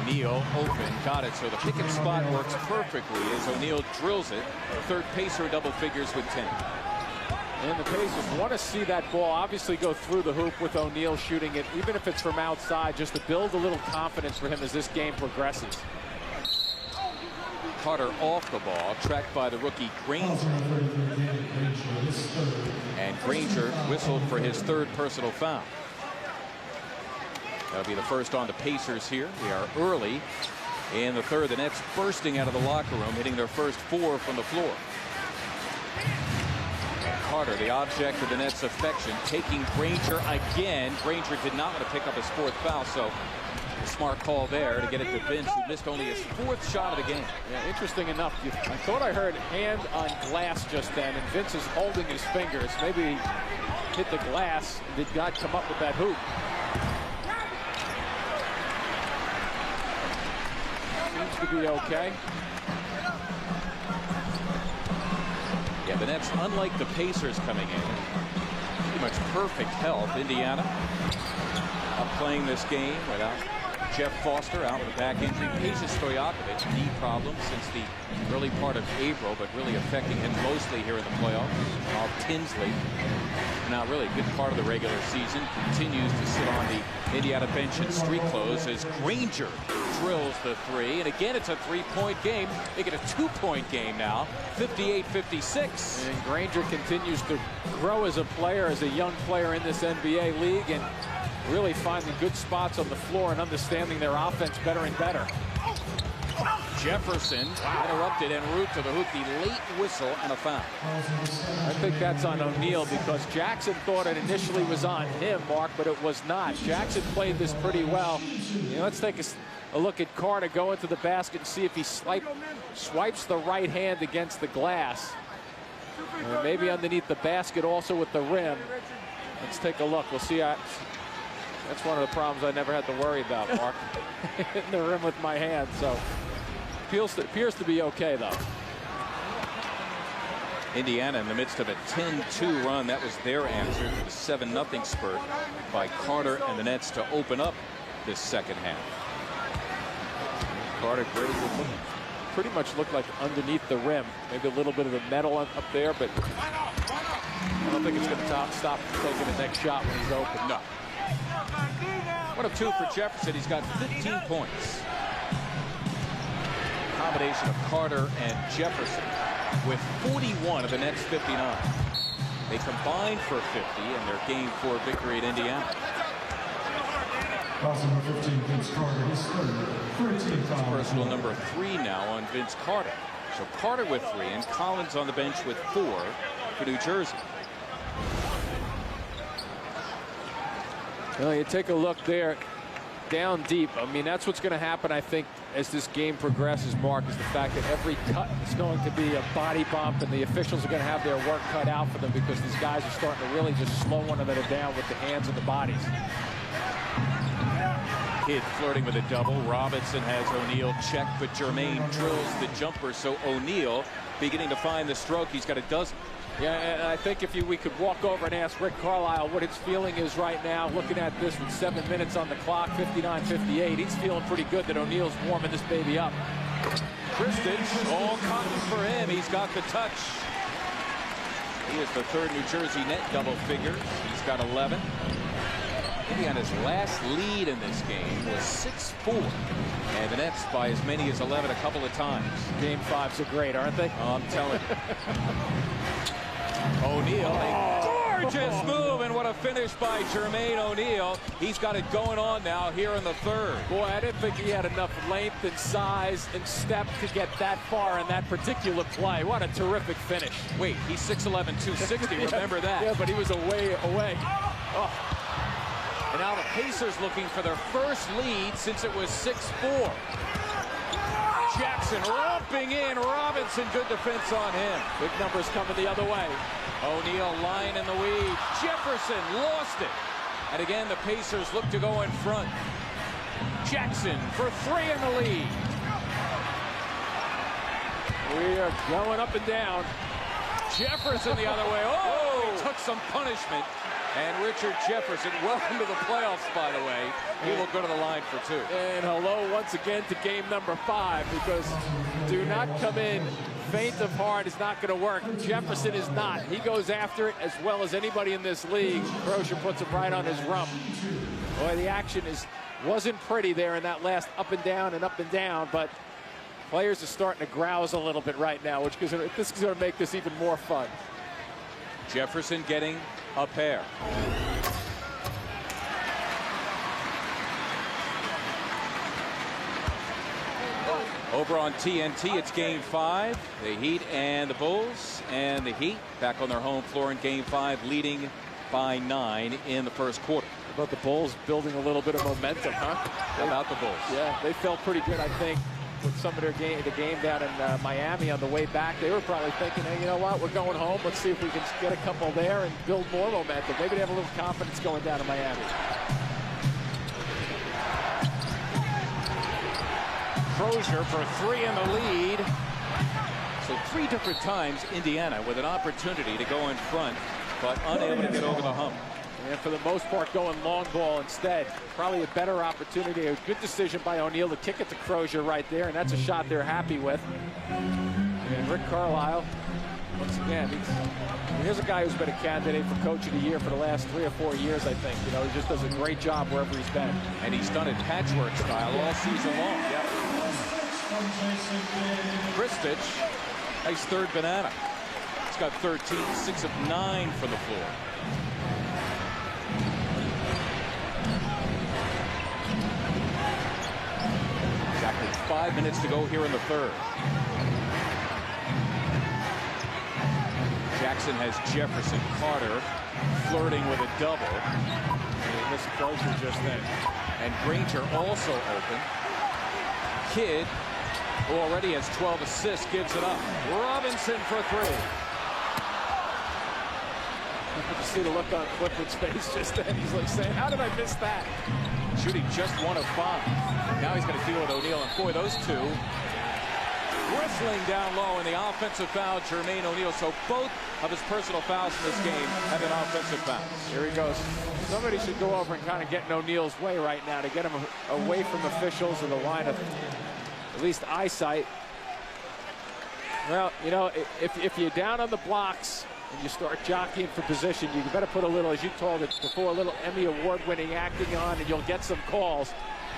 O'Neal open, got it, so the pick and spot works perfectly as O'Neal drills it. 3rd Pacer double figures with 10. And the Pacers want to see that ball obviously go through the hoop with O'Neal shooting it, even if it's from outside, just to build a little confidence for him as this game progresses. Carter off the ball, tracked by the rookie Granger. And Granger whistled for his 3rd personal foul. That'll be the first on the Pacers here. We are early in the 3rd. The Nets bursting out of the locker room, hitting their first 4 from the floor. Carter, the object of the Nets' affection, taking Granger again. Granger did not want to pick up his 4th foul, so a smart call there to get it to Vince, who missed only his 4th shot of the game. Yeah, interesting enough, I thought I heard hand on glass just then, and Vince is holding his fingers. Maybe he hit the glass and did not come up with that hoop. Seems to be okay. Yeah, the Nets, unlike the Pacers coming in, pretty much perfect health. Indiana up playing this game without Jeff Foster out with a back injury. Peja Stojakovic, knee problems since the early part of April, but really affecting him mostly here in the playoffs. While Tinsley, now really a good part of the regular season, continues to sit on the Indiana bench in street clothes as Granger drills the 3, and again it's a 3-point game. Make it a 2-point game now, 58-56. And Granger continues to grow as a player, as a young player in this NBA league, and really finding good spots on the floor and understanding their offense better and better. Jefferson interrupted en route to the hoop. The late whistle and a foul. I think that's on O'Neal because Jackson thought it initially was on him, Mark, but it was not. Jackson played this pretty well. You know, let's take a look at Carter go into the basket and see if he swipes the right hand against the glass. Or maybe underneath the basket also with the rim. Let's take a look. We'll see. That's one of the problems I never had to worry about, Mark. Hitting the rim with my hand. So Appears to be okay, though. Indiana in the midst of a 10-2 run. That was their answer to the 7-0 spurt by Carter and the Nets to open up this second half. Carter great. Pretty much looked like underneath the rim. Maybe a little bit of the metal up there, but I don't think it's going to stop taking the next shot when he's open. No. 1 of 2 for Jefferson. He's got 15 points. Combination of Carter and Jefferson with 41 of the Nets' 59. They combined for 50 in their Game 4 victory at Indiana. Number 15, Vince Carter, his third, 13 fouls. Personal number 3 now on Vince Carter. So Carter with 3 and Collins on the bench with 4 for New Jersey. Well, you take a look there, down deep. I mean, that's what's going to happen, I think, as this game progresses, Mark, is the fact that every cut is going to be a body bump, and the officials are going to have their work cut out for them because these guys are starting to really just slow one another down with the hands and the bodies. Kidd flirting with a double. Robinson has O'Neal checked, but Jermaine drills the jumper. So O'Neal beginning to find the stroke. He's got a dozen. Yeah, and I think if we could walk over and ask Rick Carlisle what his feeling is right now, looking at this with 7 minutes on the clock, 59-58, he's feeling pretty good that O'Neal's warming this baby up. Kristich, all cotton for him. He's got the touch. He is the 3rd New Jersey net double figures. He's got 11. Indiana's last lead in this game was 6-4. And the Nets by as many as 11 a couple of times. Game 5s are great, aren't they? I'm telling you. O'Neal, a gorgeous move, and what a finish by Jermaine O'Neal. He's got it going on now here in the 3rd. Boy, I didn't think he had enough length and size and step to get that far in that particular play. What a terrific finish. Wait, he's 6'11", 260, remember that. Yeah, but he was away. Oh. And now the Pacers looking for their first lead since it was 6-4. Jackson romping in. Robinson, good defense on him. Big numbers coming the other way. O'Neal lying in the weeds. Jefferson lost it. And again, the Pacers look to go in front. Jackson for 3 in the lead. We are going up and down. Jefferson the other way. Oh, he took some punishment. And Richard Jefferson, welcome to the playoffs, by the way. He will go to the line for 2. And hello once again to game number 5, because do not come in faint of heart is not going to work. Jefferson is not. He goes after it as well as anybody in this league. Crozier puts him right on his rump. Boy, the action wasn't pretty there in that last up and down, but players are starting to grouse a little bit right now, which this is going to make this even more fun. Jefferson getting a pair. Over on TNT, it's Game 5. The Heat and the Bulls, and the Heat back on their home floor in Game 5, leading by 9 in the first quarter. How about the Bulls building a little bit of momentum, huh? How about the Bulls? Yeah, they felt pretty good, I think, with some of the game down in Miami on the way back. They were probably thinking, hey, you know what, we're going home. Let's see if we can get a couple there and build more momentum. Maybe they have a little confidence going down to Miami. Crozier for 3 in the lead. So 3 different times Indiana with an opportunity to go in front, but unable to get over the hump. And for the most part, going long ball instead. Probably a better opportunity. A good decision by O'Neal to kick it to Crozier right there, and that's a shot they're happy with. And Rick Carlisle, once again, here's a guy who's been a candidate for Coach of the Year for the last 3 or 4 years, I think. You know, he just does a great job wherever he's been. And he's done it patchwork style all season long. Yep. Kristich, nice 3rd banana. He's got 13, 6 of 9 from the floor. Exactly 5 minutes to go here in the 3rd. Jackson has Jefferson, Carter flirting with a double. And this Crozier just then. And Granger also open. Kidd, who already has 12 assists, gives it up. Robinson for 3. You can see the look on Clifford's face just then. He's like saying, how did I miss that? Shooting just 1 of 5. Now he's going to deal with O'Neal, and boy, those two Whistling down low in the offensive foul, Jermaine O'Neal. So both of his personal fouls in this game have been offensive fouls. Here he goes. Somebody should go over and kind of get in O'Neal's way right now to get him away from officials and the line of at least eyesight. Well, you know, if you're down on the blocks and you start jockeying for position, you better put a little, as you told it before, a little Emmy Award-winning acting on, and you'll get some calls.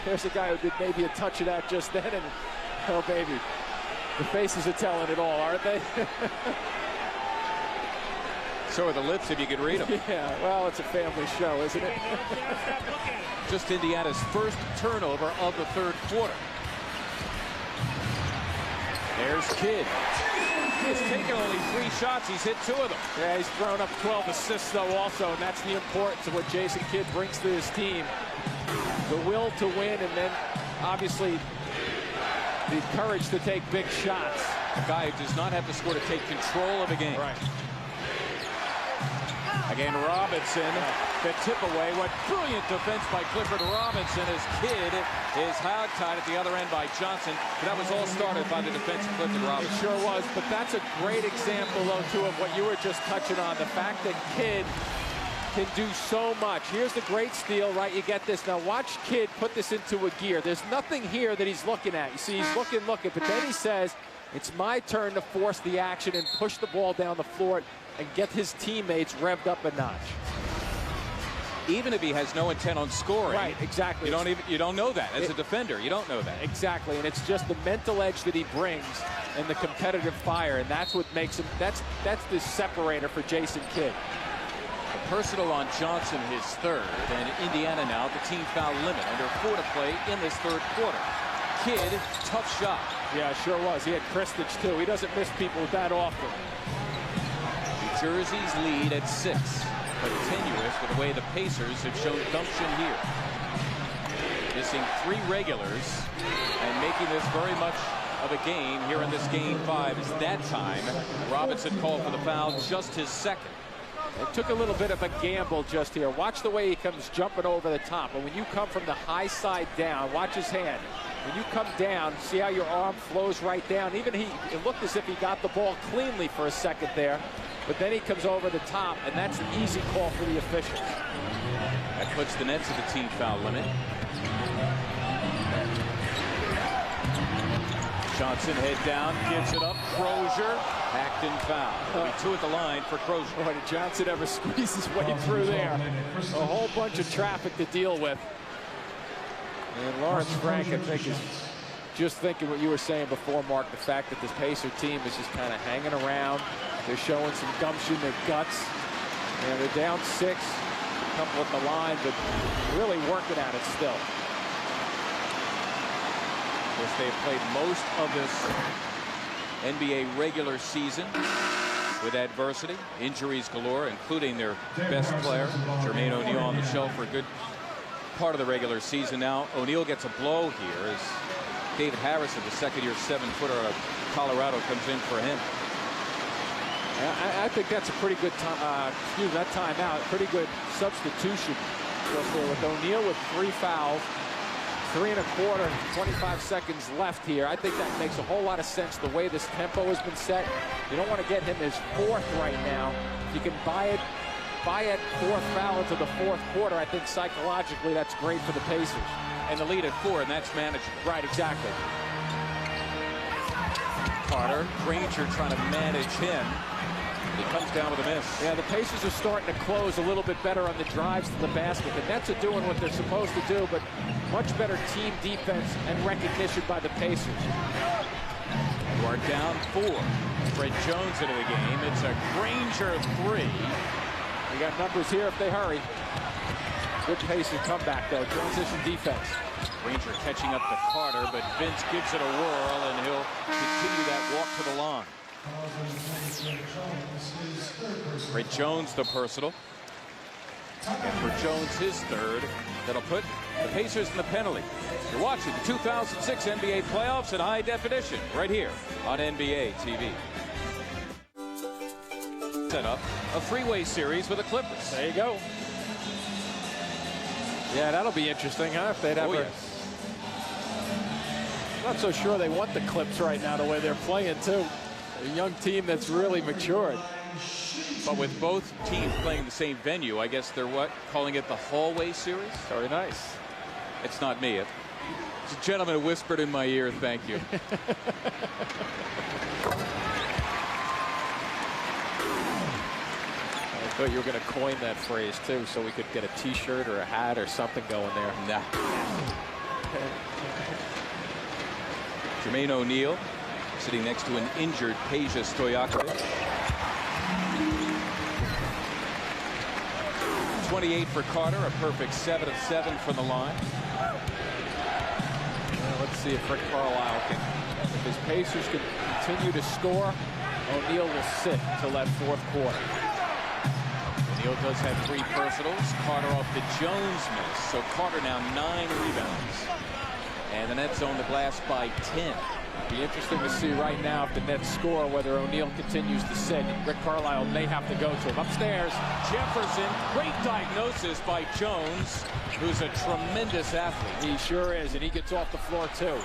There's a guy who did maybe a touch of that just then, and oh, baby, the faces are telling it all, aren't they? So are the lips, if you could read them. Yeah, well, it's a family show, isn't it? Just Indiana's first turnover of the third quarter. There's Kidd. He's taken only 3 shots. He's hit 2 of them. Yeah, he's thrown up 12 assists, though, also, and that's the importance of what Jason Kidd brings to his team. The will to win, and then, obviously, the courage to take big shots. A guy who does not have to score to take control of a game. Right. Again, Robinson, the tip away. What brilliant defense by Clifford Robinson as Kidd is hog-tied at the other end by Johnson. But that was all started by the defense of Clifford Robinson. It sure was, but that's a great example, though, too, of what you were just touching on. The fact that Kidd can do so much. Here's the great steal, right? You get this. Now watch Kidd put this into a gear. There's nothing here that he's looking at. You see, he's looking, but then he says, it's my turn to force the action and push the ball down the floor and get his teammates revved up a notch. Even if he has no intent on scoring. Right, exactly. You don't know that. As a defender, you don't know that. Exactly, and it's just the mental edge that he brings and the competitive fire, and that's what makes him, that's the separator for Jason Kidd. A personal on Johnson, his third, and Indiana now at the team foul limit. Under 4 to play in this third quarter. Kidd, tough shot. Yeah, sure was. He had Kristich, too. He doesn't miss people that often. New Jersey's lead at 6, but tenuous with the way the Pacers have shown gumption here. Missing 3 regulars and making this very much of a game here in this game 5 is that time Robinson called for the foul, just his second. It took a little bit of a gamble just here. Watch the way he comes jumping over the top. And when you come from the high side down, watch his hand. When you come down, see how your arm flows right down. Even it looked as if he got the ball cleanly for a second there. But then he comes over the top, and that's an easy call for the officials. That puts the Nets at the team foul limit. Johnson head down, gives it up. Crozier, hacked and foul. Be 2 at the line for Crozier. Boy, did Johnson ever squeeze his way through there. A whole bunch of traffic to deal with. And Lawrence Frank, I think, is just thinking what you were saying before, Mark, the fact that this Pacer team is just kind of hanging around. They're showing some gumption, their guts. And they're down 6, a couple at the line, but really working at it still. Of course, they have played most of this NBA regular season with adversity, injuries galore, including their best player, Jermaine O'Neal, on the shelf for a good part of the regular season. Now O'Neal gets a blow here as David Harrison, the second-year 7-footer out of Colorado, comes in for him. I think that's a pretty good timeout, pretty good substitution. With O'Neal with 3 fouls, 3 1/4, 25 seconds left here. I think that makes a whole lot of sense the way this tempo has been set. You don't want to get him his 4th right now. If you can buy it 4th foul into the 4th quarter, I think psychologically that's great for the Pacers. And the lead at 4, and that's manageable. Right, exactly. Carter, Granger trying to manage him. He comes down with a miss. Yeah, the Pacers are starting to close a little bit better on the drives to the basket. The Nets are doing what they're supposed to do, but much better team defense and recognition by the Pacers. You are down 4. Fred Jones into the game. It's a Granger 3. We got numbers here if they hurry. Good Pacers comeback, though. Transition defense. Granger catching up to Carter, but Vince gives it a whirl, and he'll continue that walk to the line. Fred Jones, the personal. And for Jones, his 3rd. That'll put the Pacers in the penalty. You're watching the 2006 NBA playoffs in high definition right here on NBA TV. Set up a three-way series with the Clippers. There you go. Yeah, that'll be interesting, huh? If they'd ever. Yes. not so sure they want the Clips right now the way they're playing, too. A young team that's really matured. But with both teams playing the same venue, I guess they're calling it the Hallway Series? Very nice. It's not me. It's a gentleman who whispered in my ear, thank you. I thought you were going to coin that phrase, too, so we could get a T-shirt or a hat or something going there. Nah. Jermaine O'Neal sitting next to an injured Peja Stojakovic. 28 for Carter, a perfect 7 of 7 from the line. Well, let's see if Rick Carlisle can, if his Pacers can continue to score, O'Neal will sit till that fourth quarter. O'Neal does have 3 personals. Carter off the Jones miss. So Carter now 9 rebounds. And the Nets own the glass by 10. Be interesting to see right now if the Nets score, whether O'Neal continues to sit. Rick Carlisle may have to go to him. Upstairs, Jefferson, great diagnosis by Jones, who's a tremendous athlete. he sure is, and he gets off the floor too.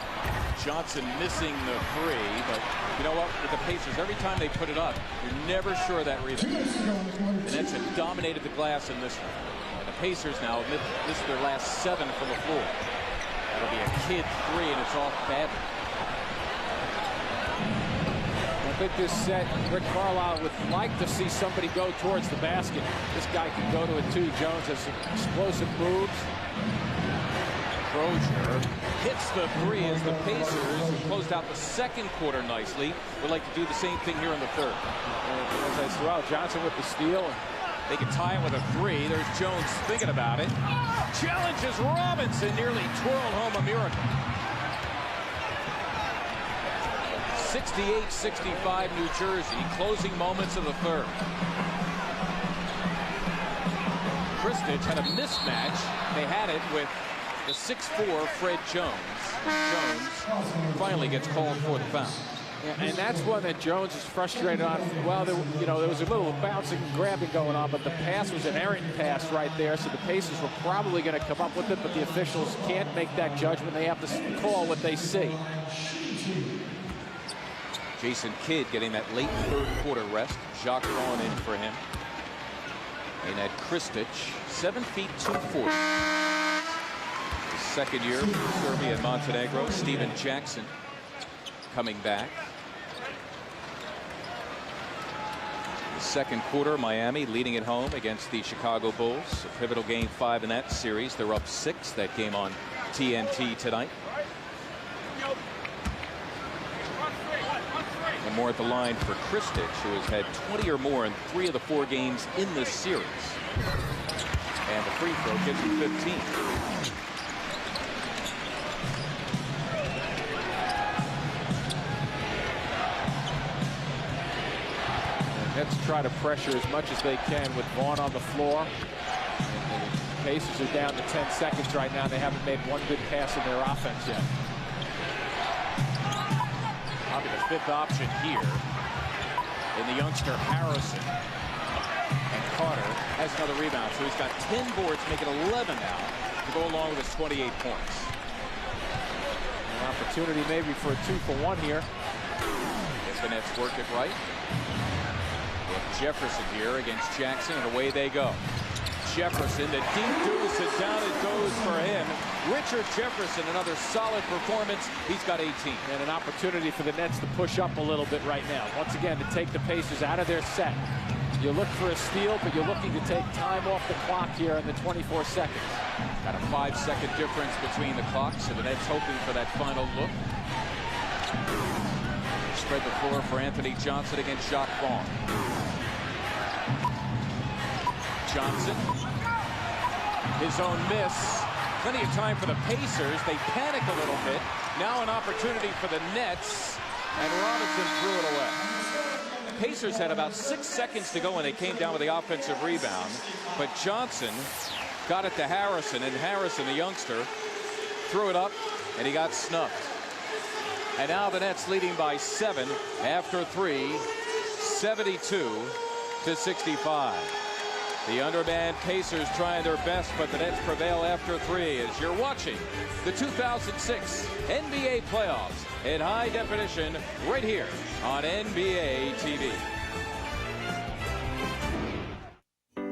Johnson missing the 3, but you know what? With the Pacers, every time they put it up, you're never sure of that rebound. The Nets have dominated the glass in this one. And the Pacers now missed their last 7 from the floor. That'll be a kid 3, and it's off badly. I think this set, Rick Carlisle would like to see somebody go towards the basket. This guy can go to it too. Jones has some explosive moves. Crozier hits the 3 as the Pacers, who closed out the second quarter nicely, would like to do the same thing here in the third. As I said, well, Johnson with the steal. They can tie it with a 3. There's Jones thinking about it. Challenges Robinson, nearly twirled home a miracle. 68-65 New Jersey, closing moments of the third. Kristich had a mismatch. They had it with the 6'4" Fred Jones. Jones finally gets called for the foul. Yeah, and that's one that Jones is frustrated on. Well, there was a little bouncing and grabbing going on, but the pass was an errant pass right there, so the Pacers were probably going to come up with it, but the officials can't make that judgment. They have to call what they see. Jason Kidd getting that late third quarter rest. Jacques Vaughn in for him. And at Kristich, 7 feet 2'4". His second year for Serbia and Montenegro. Steven Jackson coming back. The second quarter, Miami leading at home against the Chicago Bulls. A pivotal game 5 in that series. They're up 6. That game on TNT tonight. And more at the line for Kristich, who has had 20 or more in 3 of the 4 games in this series. And the free throw gets him 15. Nets try to pressure as much as they can with Vaughn on the floor. And the Pacers are down to 10 seconds right now. They haven't made one good pass in their offense yet. Probably the 5th option here in the youngster Harrison. And Carter has another rebound, so he's got 10 boards, making 11 now to go along with his 28 points. An opportunity maybe for a 2-for-1 here. If the Nets work it right. Jefferson here against Jackson, and away they go. Jefferson, the deep deuce, and down it goes for him. Richard Jefferson, another solid performance. He's got 18. And an opportunity for the Nets to push up a little bit right now. Once again, to take the Pacers out of their set. You look for a steal, but you're looking to take time off the clock here in the 24 seconds. Got a 5-second difference between the clocks, and the Nets hoping for that final look. Spread the floor for Anthony Johnson against Jacques Vaughn. Johnson, his own miss. Plenty of time for the Pacers. They panic a little bit. Now an opportunity for the Nets, and Robinson threw it away. The Pacers had about 6 seconds to go when they came down with the offensive rebound, but Johnson got it to Harrison, and Harrison, the youngster, threw it up, and he got snubbed. And now the Nets leading by 7 after 3, 72-65. The undermanned Pacers trying their best, but the Nets prevail after 3 as you're watching the 2006 NBA playoffs in high definition right here on NBA TV.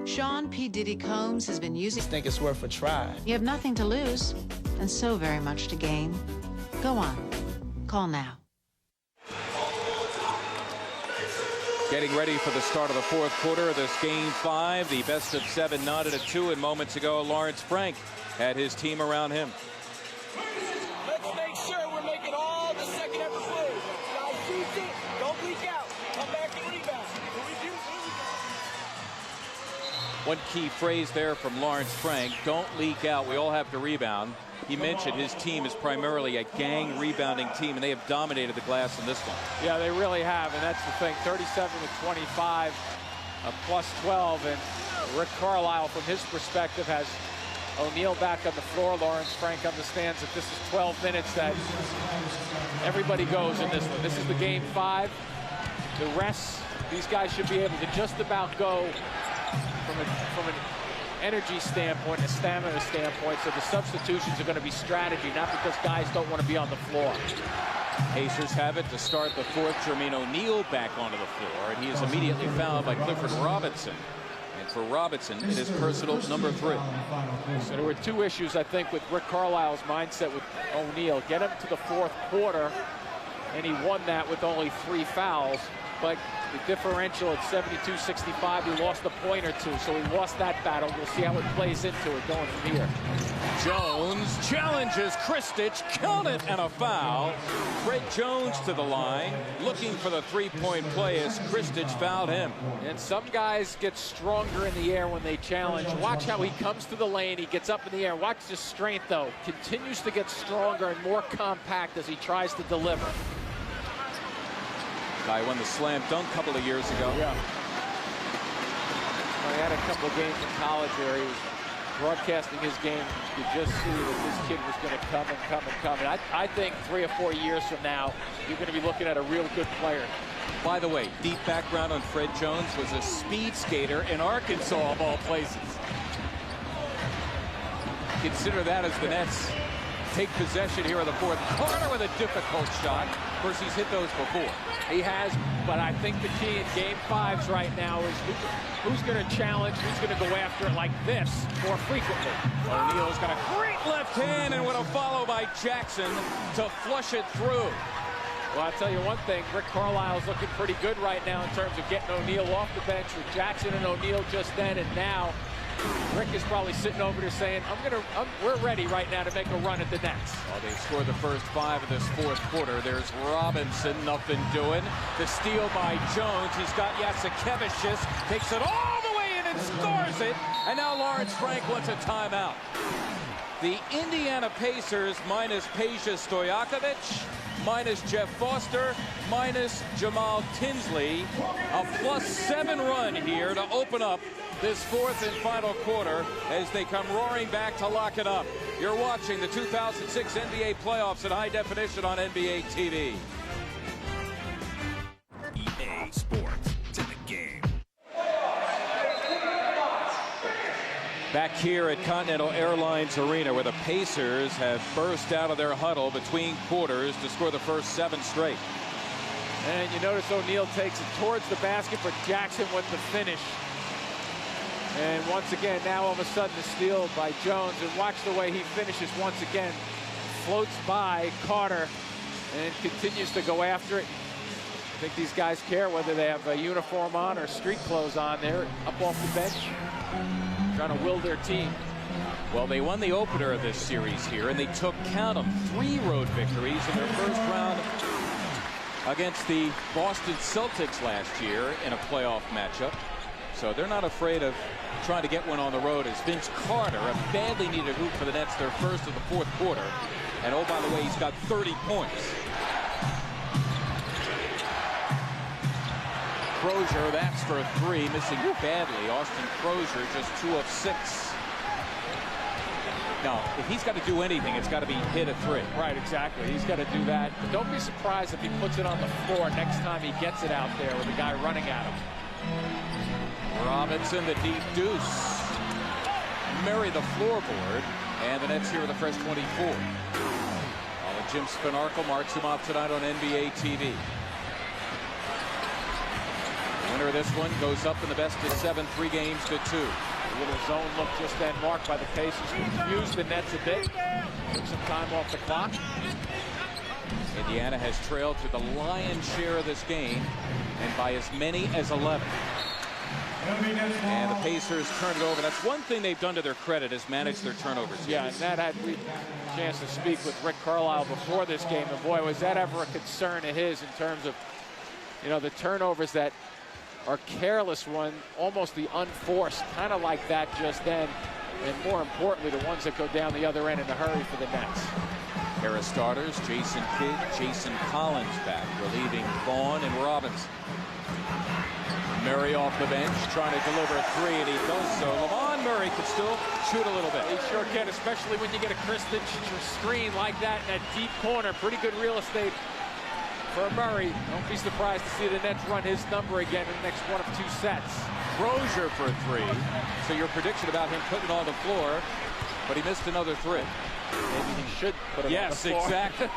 Sean P. Diddy Combs has been using... think it's worth a try. You have nothing to lose and so very much to gain. Go on. Call now. Getting ready for the start of the fourth quarter of this Game 5. The best of 7 knotted at 2, and moments ago, Lawrence Frank had his team around him. Let's make sure we're making all the second effort plays. Guys, shoot it. Don't leak out. Come back and rebound. One key phrase there from Lawrence Frank, don't leak out. We all have to rebound. He mentioned his team is primarily a gang rebounding team, and they have dominated the glass in this one. Yeah, they really have, and that's the thing. 37-25, a +12, and Rick Carlisle, from his perspective, has O'Neal back on the floor. Lawrence Frank understands that this is 12 minutes that everybody goes in this one. This is the Game 5. The rest, these guys should be able to just about go from an energy standpoint, a stamina standpoint, so the substitutions are going to be strategy, not because guys don't want to be on the floor. Pacers have it to start the fourth. Jermaine O'Neal back onto the floor, and he is immediately fouled by Clifford Robinson. And for Robinson, it is personal number 3. So there were 2 issues, I think, with Rick Carlisle's mindset with O'Neal. Get him to the fourth quarter, and he won that with only 3 fouls. But the differential at 72-65, he lost a point or 2, so he lost that battle. We'll see how it plays into it going from here. Jones challenges Kristich, count it, and a foul. Fred Jones to the line, looking for the 3-point play as Kristich fouled him. And some guys get stronger in the air when they challenge. Watch how he comes to the lane, he gets up in the air. Watch his strength, though. Continues to get stronger and more compact as he tries to deliver. Guy won the slam dunk a couple of years ago. Yeah. Well, he had a couple of games in college where he was broadcasting his game. You could just see that this kid was going to come and come and come. And I think 3 or 4 years from now, you're going to be looking at a real good player. By the way, deep background on Fred Jones, was a speed skater in Arkansas, of all places. Consider that as the Nets take possession here in the fourth. Carter with a difficult shot. Of course, he's hit those before. He has, but I think the key in Game 5s right now is who's going to challenge, who's going to go after it like this more frequently. O'Neal's got a great left hand and with a follow by Jackson to flush it through. Well, I'll tell you one thing, Rick Carlisle's looking pretty good right now in terms of getting O'Neal off the bench with Jackson and O'Neal just then, and now Rick is probably sitting over there saying, we're ready right now to make a run at the Nets. Well, they've scored the first 5 of this fourth quarter. There's Robinson, nothing doing. The steal by Jones. He's got Jasikevicius, takes it all the way in and scores it. And now Lawrence Frank wants a timeout. The Indiana Pacers minus Peja Stojakovic, minus Jeff Foster, minus Jamal Tinsley. A +7 run here to open up this fourth and final quarter as they come roaring back to lock it up. You're watching the 2006 NBA playoffs in high definition on NBA TV. EA Sports, to the game. Back here at Continental Airlines Arena, where the Pacers have burst out of their huddle between quarters to score the first 7 straight. And you notice O'Neal takes it towards the basket, but Jackson with the finish. And once again, now all of a sudden the steal by Jones. And watch the way he finishes once again. Floats by Carter and continues to go after it. I think these guys care whether they have a uniform on or street clothes on. They're up off the bench, trying to will their team. Well, they won the opener of this series here, and they took, count them, 3 road victories in their first round against the Boston Celtics last year in a playoff matchup. So they're not afraid of trying to get one on the road as Vince Carter, a badly needed hoop for the Nets, their first of the fourth quarter. And oh, by the way, he's got 30 points. Crozier, that's for 3, missing badly. Austin Crozier just 2 of 6. Now, if he's got to do anything, it's got to be hit a 3. Right, exactly. He's got to do that. But don't be surprised if he puts it on the floor next time he gets it out there with a guy running at him. Robinson, the deep deuce. Murray, the floorboard. And the Nets here with a fresh 24. Jim Spanarkel marks him off tonight on NBA TV. The winner of this one goes up in the best of 7, 3 games to 2. A little zone look just then marked by the Pacers. Used the Nets a bit. Took some time off the clock. Indiana has trailed to the lion's share of this game, and by as many as 11. And the Pacers turned it over. That's one thing they've done to their credit, is manage their turnovers. Yeah, and that had we a chance to speak with Rick Carlisle before this game, and boy, was that ever a concern of his in terms of, you know, the turnovers that are careless one, almost the unforced, kind of like that just then, and more importantly, the ones that go down the other end in a hurry for the Nets. Pair of starters, Jason Kidd, Jason Collins back, relieving Vaughn and Robinson. Murray off the bench, trying to deliver a 3, and he does so. Lamont Murray could still shoot a little bit. He sure can, especially when you get a Kristich screen like that in that deep corner. Pretty good real estate for Murray. Don't be surprised to see the Nets run his number again in the next 1 of 2 sets. Rozier for a 3. So your prediction about him putting it on the floor, but he missed another 3. Maybe he should put it on the floor. Yes, exactly.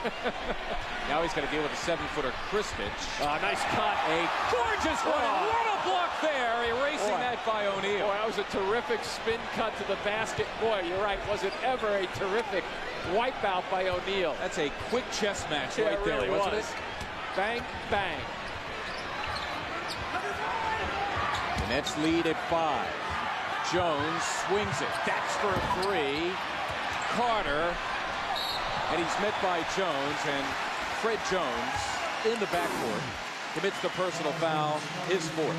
Now he's got to deal with a 7-footer Kristich. Nice cut. A gorgeous one. What a block there. Erasing that by O'Neal. Boy, that was a terrific spin cut to the basket. Boy, you're right. Was it ever a terrific wipeout by O'Neal? That's a quick chess match Yeah, right it there, really wasn't was. it? Bang, bang. The Nets lead at 5. Jones swings it. That's for a 3. Carter, and he's met by Jones, and Fred Jones in the backcourt commits the personal foul, his 4th.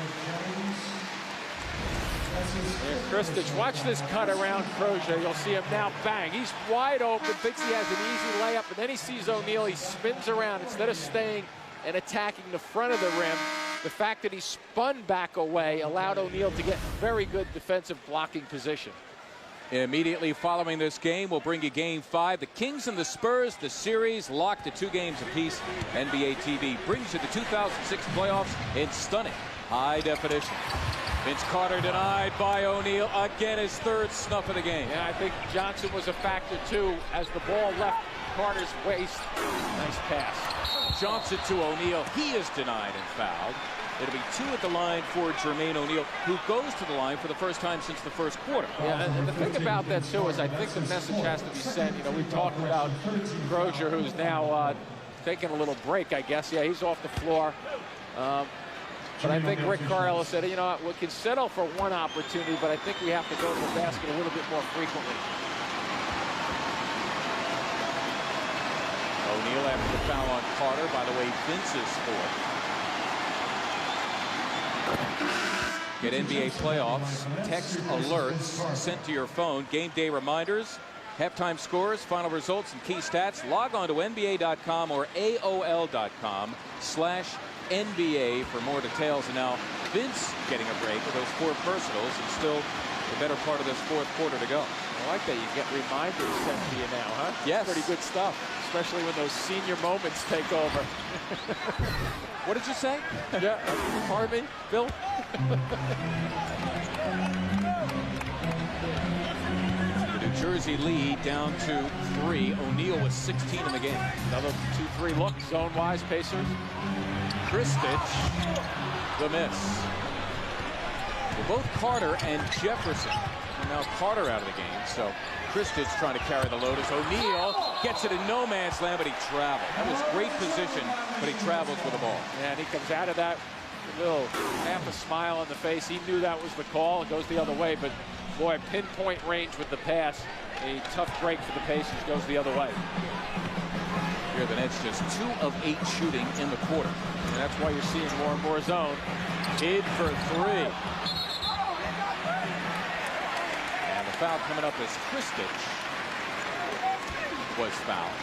And Kristich, watch this cut around Crozier. You'll see him now, bang. He's wide open, thinks he has an easy layup, and then he sees O'Neal. He spins around instead of staying and attacking the front of the rim. The fact that he spun back away allowed O'Neal to get very good defensive blocking position. Immediately following this game, we'll bring you Game 5. The Kings and the Spurs, the series locked to 2 games apiece. NBA TV brings you the 2006 playoffs in stunning high definition. Vince Carter denied by O'Neal. Again, his 3rd snuff of the game. Yeah, I think Johnson was a factor, too, as the ball left Carter's waist. Nice pass. Johnson to O'Neal. He is denied and fouled. It'll be 2 at the line for Jermaine O'Neal, who goes to the line for the first time since the first quarter. Yeah, and the thing about that, too, is I think the message has to be sent. You know, we talked about Crozier, who's now taking a little break, I guess. Yeah, he's off the floor. But I think Rick Carlisle said, you know, we can settle for 1 opportunity, but I think we have to go to the basket a little bit more frequently. O'Neal after the foul on Carter. By the way, Vince's 4th. Get NBA playoffs, text alerts sent to your phone, game day reminders, halftime scores, final results, and key stats. Log on to NBA.com or AOL.com/NBA for more details. And now Vince getting a break with those 4 personals and still the better part of this 4th quarter to go. I like that you get reminders sent to you now, huh? Yes. Pretty good stuff, especially when those senior moments take over. What did you say? Yeah, pardon me, Bill? The New Jersey lead down to 3. O'Neal was 16 in the game. Another 2-3 look, zone-wise, Pacers. Kristich, the miss. Well, both Carter and Jefferson. And now Carter out of the game, so Kristich trying to carry the load as O'Neal gets it in no man's land, but he traveled. That was great position, but he travels with the ball. Yeah, and he comes out of that with a little half a smile on the face. He knew that was the call. It goes the other way, but boy, pinpoint range with the pass. A tough break for the Pacers, goes the other way. Here the Nets just 2 of 8 shooting in the quarter. And that's why you're seeing more and more zone. Kidd for 3. Foul coming up as Kristich was fouled.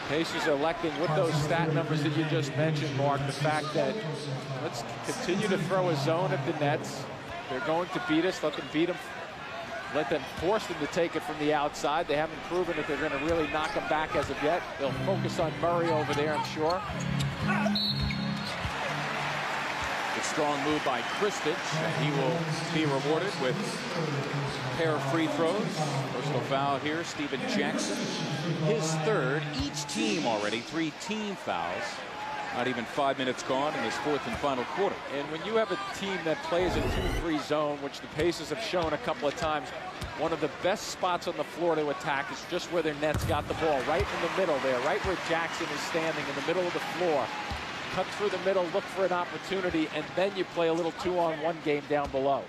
Pacers are electing with those stat numbers that you just mentioned, Mark, the fact that let's continue to throw a zone at the Nets. They're going to beat us. Let them beat them. Let them force them to take it from the outside. They haven't proven that they're going to really knock them back as of yet. They'll focus on Murray over there, I'm sure. The Strong move by Kristich, and he will be rewarded with a pair of free throws. Personal foul here, Steven Jackson. His third, each team already 3 team fouls. Not even 5 minutes gone in this fourth and final quarter. And when you have a team that plays a 2-3 zone, which the Pacers have shown a couple of times, one of the best spots on the floor to attack is just where their Nets got the ball, right in the middle there, right where Jackson is standing in the middle of the floor. Cut through the middle, look for an opportunity, and then you play a little 2-on-1 game down below.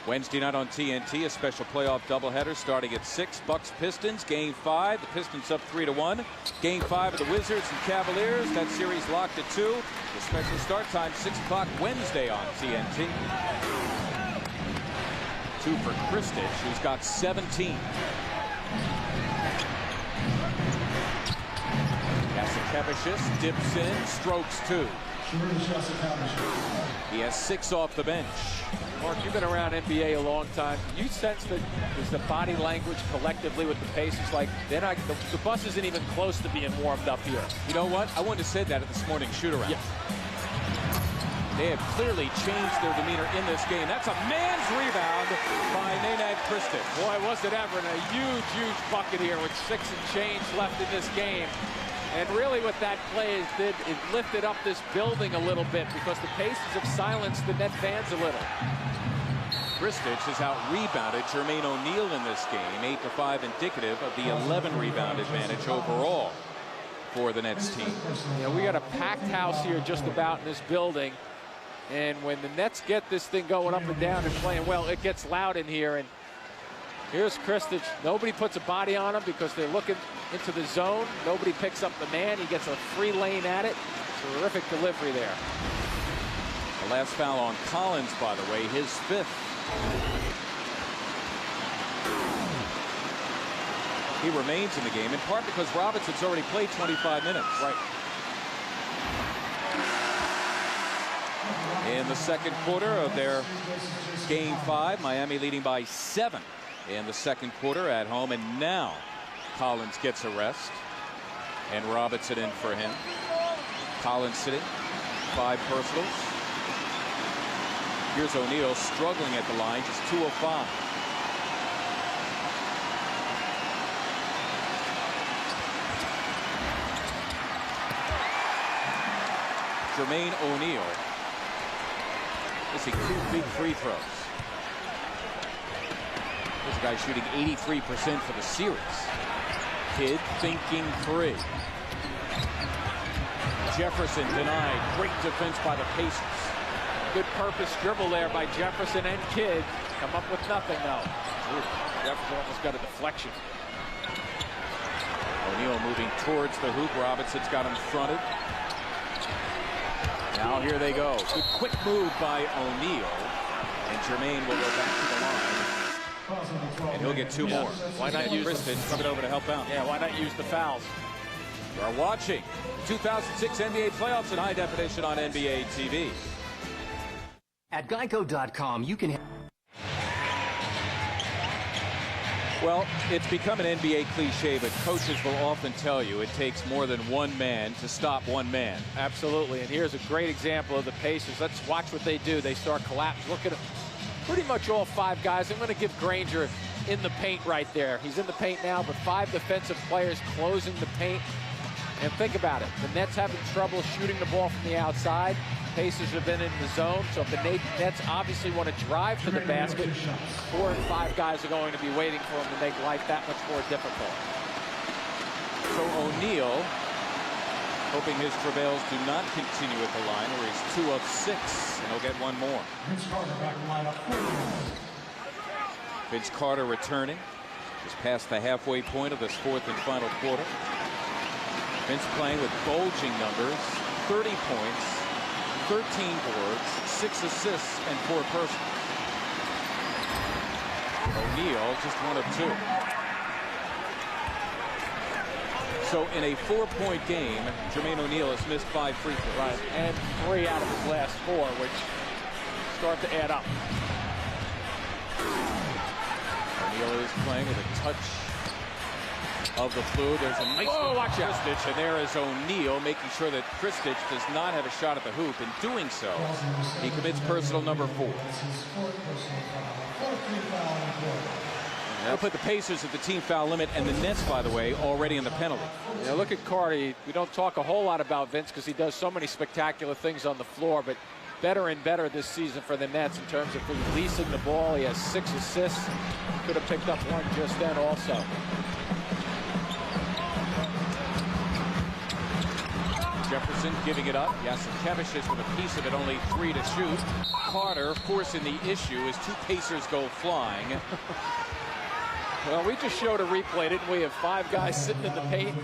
Wednesday night on TNT, a special playoff doubleheader starting at 6. Bucks Pistons, Game 5. The Pistons up 3-1. Game 5 of the Wizards and Cavaliers. That series locked at 2. The special start time 6 o'clock Wednesday on TNT. 2 for Kristich, who's got 17. Jasikevicius dips in, strokes 2. He has 6 off the bench. Mark, you've been around NBA a long time. You sense that there's the body language collectively with the Pacers, like they're not, the bus isn't even close to being warmed up here. You know what? I wouldn't have said that at this morning's shoot-around. Yes. They have clearly changed their demeanor in this game. That's a man's rebound by Nenad Kristich. Boy, was it ever, in a huge, huge bucket here with 6 and change left in this game. And really what that play did is lifted up this building a little bit because the Pacers have silenced the Net fans a little. Kristich has out-rebounded Jermaine O'Neal in this game, 8-5, indicative of the 11 rebound advantage overall for the Nets team. You know, we got a packed house here just about in this building, and when the Nets get this thing going up and down and playing well, it gets loud in here. And here's Kristich. Nobody puts a body on him because they're looking into the zone. Nobody picks up the man. He gets a free lane at it. Terrific delivery there. The last foul on Collins, by the way, his 5th. He remains in the game, in part because Robinson's already played 25 minutes. Right. In the second quarter of their Game 5, Miami leading by 7 in the second quarter at home. And now Collins gets a rest, and Robinson in for him. Collins sitting, 5 personals. Here's O'Neal struggling at the line, just 2 of 5. Jermaine O'Neal missing 2 big free throws. This guy shooting 83% for the series. Kidd thinking 3. Jefferson denied. Great defense by the Pacers. Good purpose dribble there by Jefferson and Kidd. Come up with nothing though. Jefferson almost got a deflection. O'Neal moving towards the hoop. Robinson's got him fronted. Now here they go. Good quick move by O'Neal. And Jermaine will go back to the line. And he'll get 2 more. Why not use Kristich coming over to help out? Yeah, why not use the fouls? You are watching 2006 NBA playoffs in high definition on NBA TV. At Geico.com, you can... Well, it's become an NBA cliche, but coaches will often tell you it takes more than one man to stop one man. Absolutely, and here's a great example of the Pacers. Let's watch what they do. They start collapse. Look at pretty much all 5 guys. I'm going to give Granger in the paint right there. He's in the paint now, but 5 defensive players closing the paint. And think about it. The Nets having trouble shooting the ball from the outside. Pacers have been in the zone, so if the Nets obviously want to drive to the basket, 4 and 5 guys are going to be waiting for them to make life that much more difficult. So O'Neal, hoping his travails do not continue at the line, where he's 2 of 6, and he'll get 1 more. Vince Carter returning, just past the halfway point of this 4th and final quarter. Vince playing with bulging numbers, 30 points, 13 boards, 6 assists, and 4 personals. O'Neal just 1 of 2. So in a 4-point game, Jermaine O'Neal has missed 5 free throws. Right, and 3 out of his last 4, which start to add up. O'Neal is playing with a touch of the flu. There's a nice Oh, watch out. Kristich, and there is O'Neal making sure that Kristich does not have a shot at the hoop. In doing so, he commits personal number 4. They'll put the Pacers at the team foul limit, and the Nets, by the way, already in the penalty. Yeah, look at Carter. We don't talk a whole lot about Vince because he does so many spectacular things on the floor, but better and better this season for the Nets in terms of releasing the ball. He has 6 assists. Could have picked up 1 just then also. Jefferson giving it up. Jasikevicius with a piece of it, only 3 to shoot. Carter forcing the issue as 2 Pacers go flying. Well, we just showed a replay, didn't we, of 5 guys sitting in the paint,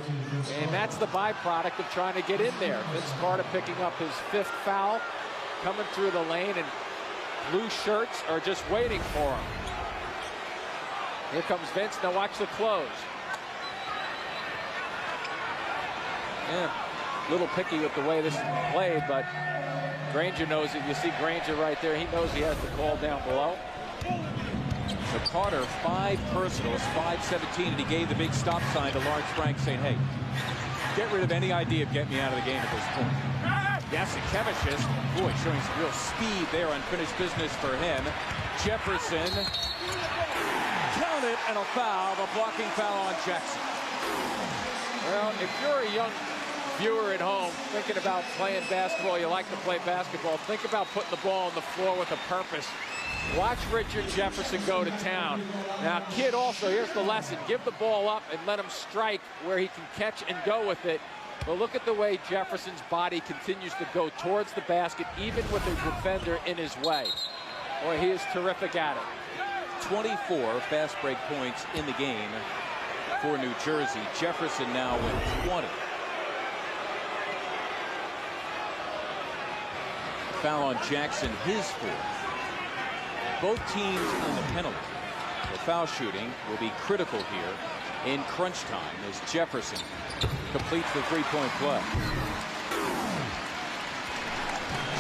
and that's the byproduct of trying to get in there. Vince Carter picking up his 5th foul, coming through the lane, and blue shirts are just waiting for him. Here comes Vince. Now watch the close. Yeah, a little picky with the way this is played, but Granger knows it. You see Granger right there. He knows he has the call down below. So Carter, 5 personals, 5-17, and he gave the big stop sign to Lawrence Frank saying, hey, get rid of any idea of getting me out of the game at this point. Jasikevicius, boy, showing some real speed there, unfinished business for him. Jefferson, count it, and a foul, a blocking foul on Jackson. Well, if you're a young viewer at home thinking about playing basketball, you like to play basketball, think about putting the ball on the floor with a purpose. Watch Richard Jefferson go to town. Now, kid, also, here's the lesson. Give the ball up and let him strike where he can catch and go with it. But look at the way Jefferson's body continues to go towards the basket, even with a defender in his way. Boy, he is terrific at it. 24 fast break points in the game for New Jersey. Jefferson now with 20. Foul on Jackson, his 4th. Both teams in the penalty. The foul shooting will be critical here in crunch time as Jefferson completes the 3-point play.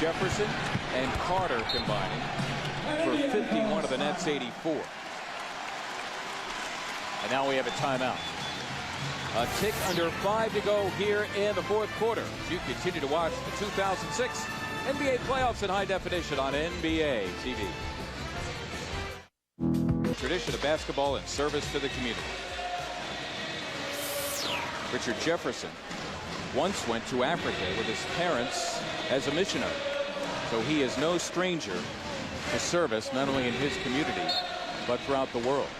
Jefferson and Carter combining for 51 of the Nets' 84. And now we have a timeout. A tick under 5 to go here in the 4th quarter. You continue to watch the 2006 NBA playoffs in high definition on NBA TV. Tradition of basketball and service to the community. Richard Jefferson once went to Africa with his parents as a missionary, so he is no stranger to service not only in his community but throughout the world.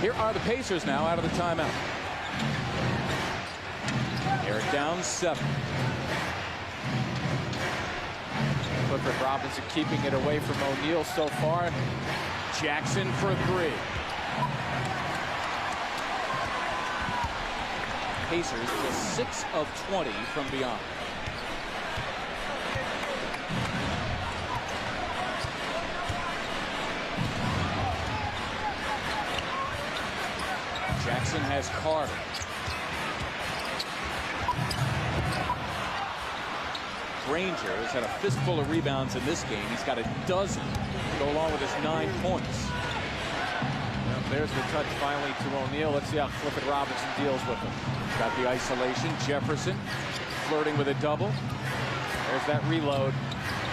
Here are the Pacers now out of the timeout. They're down 7. Clifford Robinson keeping it away from O'Neal so far. Jackson for 3. Pacers just 6 of 20 from beyond. Jackson has Carter. Granger has had a fistful of rebounds in this game. He's got a dozen to go along with his 9 points. Well, there's the touch finally to O'Neal. Let's see how Clifford Robinson deals with him. Got the isolation. Jefferson flirting with a double. There's that reload.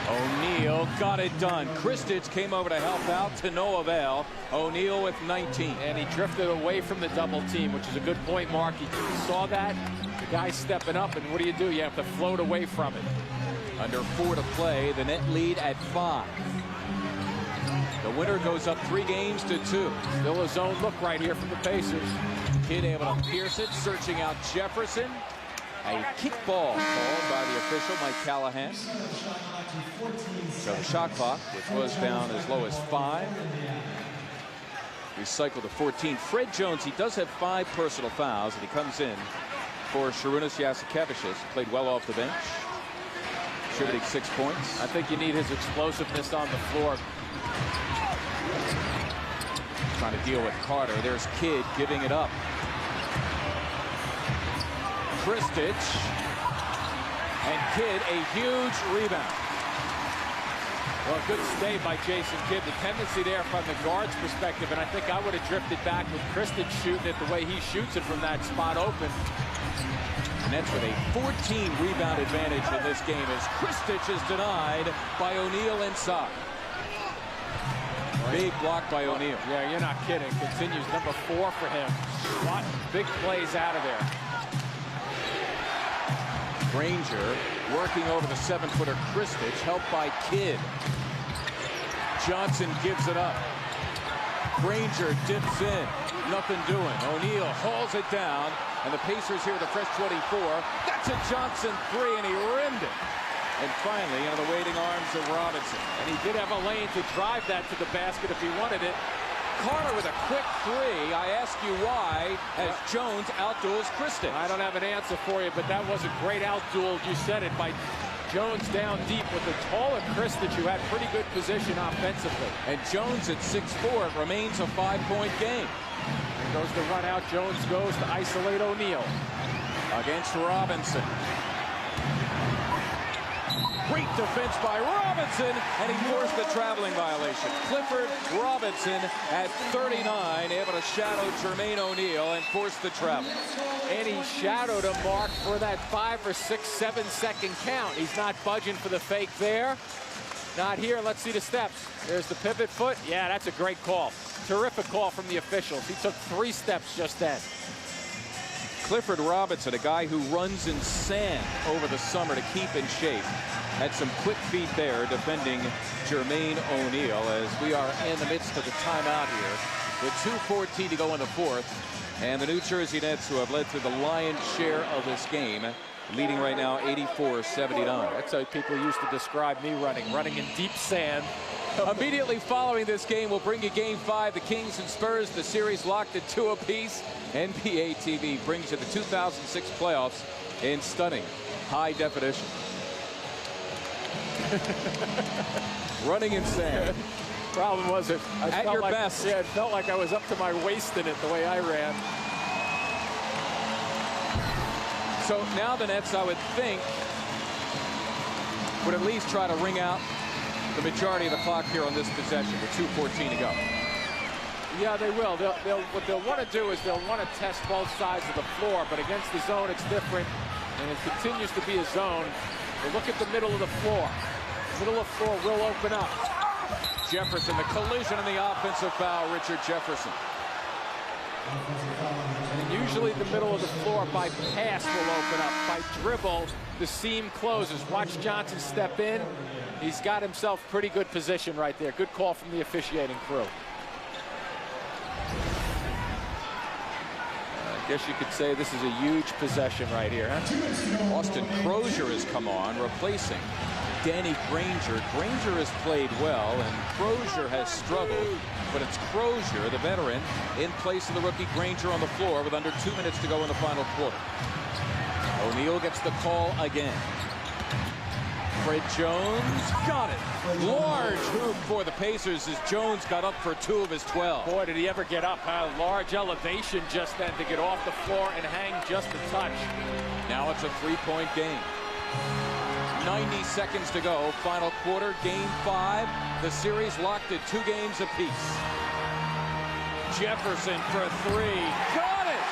O'Neal got it done. Kristich came over to help out, to no avail. O'Neal with 19. And he drifted away from the double team, which is a good point, Mark. He saw that. The guy's stepping up, and what do? You have to float away from it. Under 4 to play, the net lead at 5. The winner goes up 3 games to 2. Still a zone look right here from the Pacers. Kidd able to pierce it, searching out Jefferson. A kickball called by the official, Mike Callahan. So the shot clock, which was down as low as 5, recycled to 14. Fred Jones, he does have 5 personal fouls, and he comes in for Šarūnas Jasikevicius. Played well off the bench. Contributing 6 points. I think you need his explosiveness on the floor. Trying to deal with Carter. There's Kidd giving it up. Kristich. And Kidd, a huge rebound. Well, good stay by Jason Kidd. The tendency there from the guard's perspective, and I think I would have drifted back with Kristich shooting it the way he shoots it from that spot open. Nets with a 14 rebound advantage in this game as Kristich is denied by O'Neal inside. Big block by O'Neal. Yeah, you're not kidding. Continues number 4 for him. What big plays out of there. Granger working over the 7-footer Kristich, helped by Kidd. Johnson gives it up. Granger dips in. Nothing doing. O'Neal hauls it down, and the Pacers here, the fresh 24. That's a Johnson 3, and he rimmed it. And finally, into the waiting arms of Robinson. And he did have a lane to drive that to the basket if he wanted it. Carter with a quick 3. I ask you why, as Jones outduels Kristich. I don't have an answer for you, but that was a great outduel. You said it, by Jones down deep with the taller Kristich, who had pretty good position offensively. And Jones at 6'4", it remains a 5-point game. And goes the run out. Jones goes to isolate O'Neal. Against Robinson. Great defense by Robinson, and he forced the traveling violation. Clifford Robinson at 39, able to shadow Jermaine O'Neal and force the travel. And he shadowed him, Mark, for that 5 or 6, 7 second count. He's not budging for the fake there. Not here. Let's see the steps. There's the pivot foot. Yeah, that's a great call. Terrific call from the officials. He took 3 steps just then. Clifford Robinson, a guy who runs in sand over the summer to keep in shape, had some quick feet there defending Jermaine O'Neal as we are in the midst of the timeout here with 2:14 to go in the 4th. And the New Jersey Nets, who have led to the lion's share of this game, leading right now 84-79. That's how people used to describe me running in deep sand. Immediately following this game, we'll bring you Game 5, the Kings and Spurs, the series locked at 2 apiece. NBA TV brings you the 2006 playoffs in stunning high definition. Running in sand. Problem was, it at your best. Yeah, it felt like I was up to my waist in it the way I ran. So now the Nets, I would think, would at least try to wring out the majority of the clock here on this possession with 2:14 to go. Yeah, they will. What they'll want to do is they'll want to test both sides of the floor, but against the zone, it's different, and it continues to be a zone. But look at the middle of the floor. The middle of the floor will open up. Jefferson, the collision and the offensive foul, Richard Jefferson. And usually the middle of the floor by pass will open up. By dribble, the seam closes. Watch Johnson step in. He's got himself pretty good position right there. Good call from the officiating crew. I guess you could say this is a huge possession right here, huh? Austin Crozier has come on, replacing Danny Granger. Granger has played well, and Crozier has struggled, but it's Crozier, the veteran, in place of the rookie Granger on the floor with under 2 minutes to go in the final quarter. O'Neal gets the call again. Fred Jones got it. Large hoop for the Pacers as Jones got up for 2 of his 12. Boy, did he ever get up. A large elevation just then to get off the floor and hang just a touch. Now it's a 3-point game. 90 seconds to go. Final quarter, Game 5. The series locked at 2 games apiece. Jefferson for 3. Got it!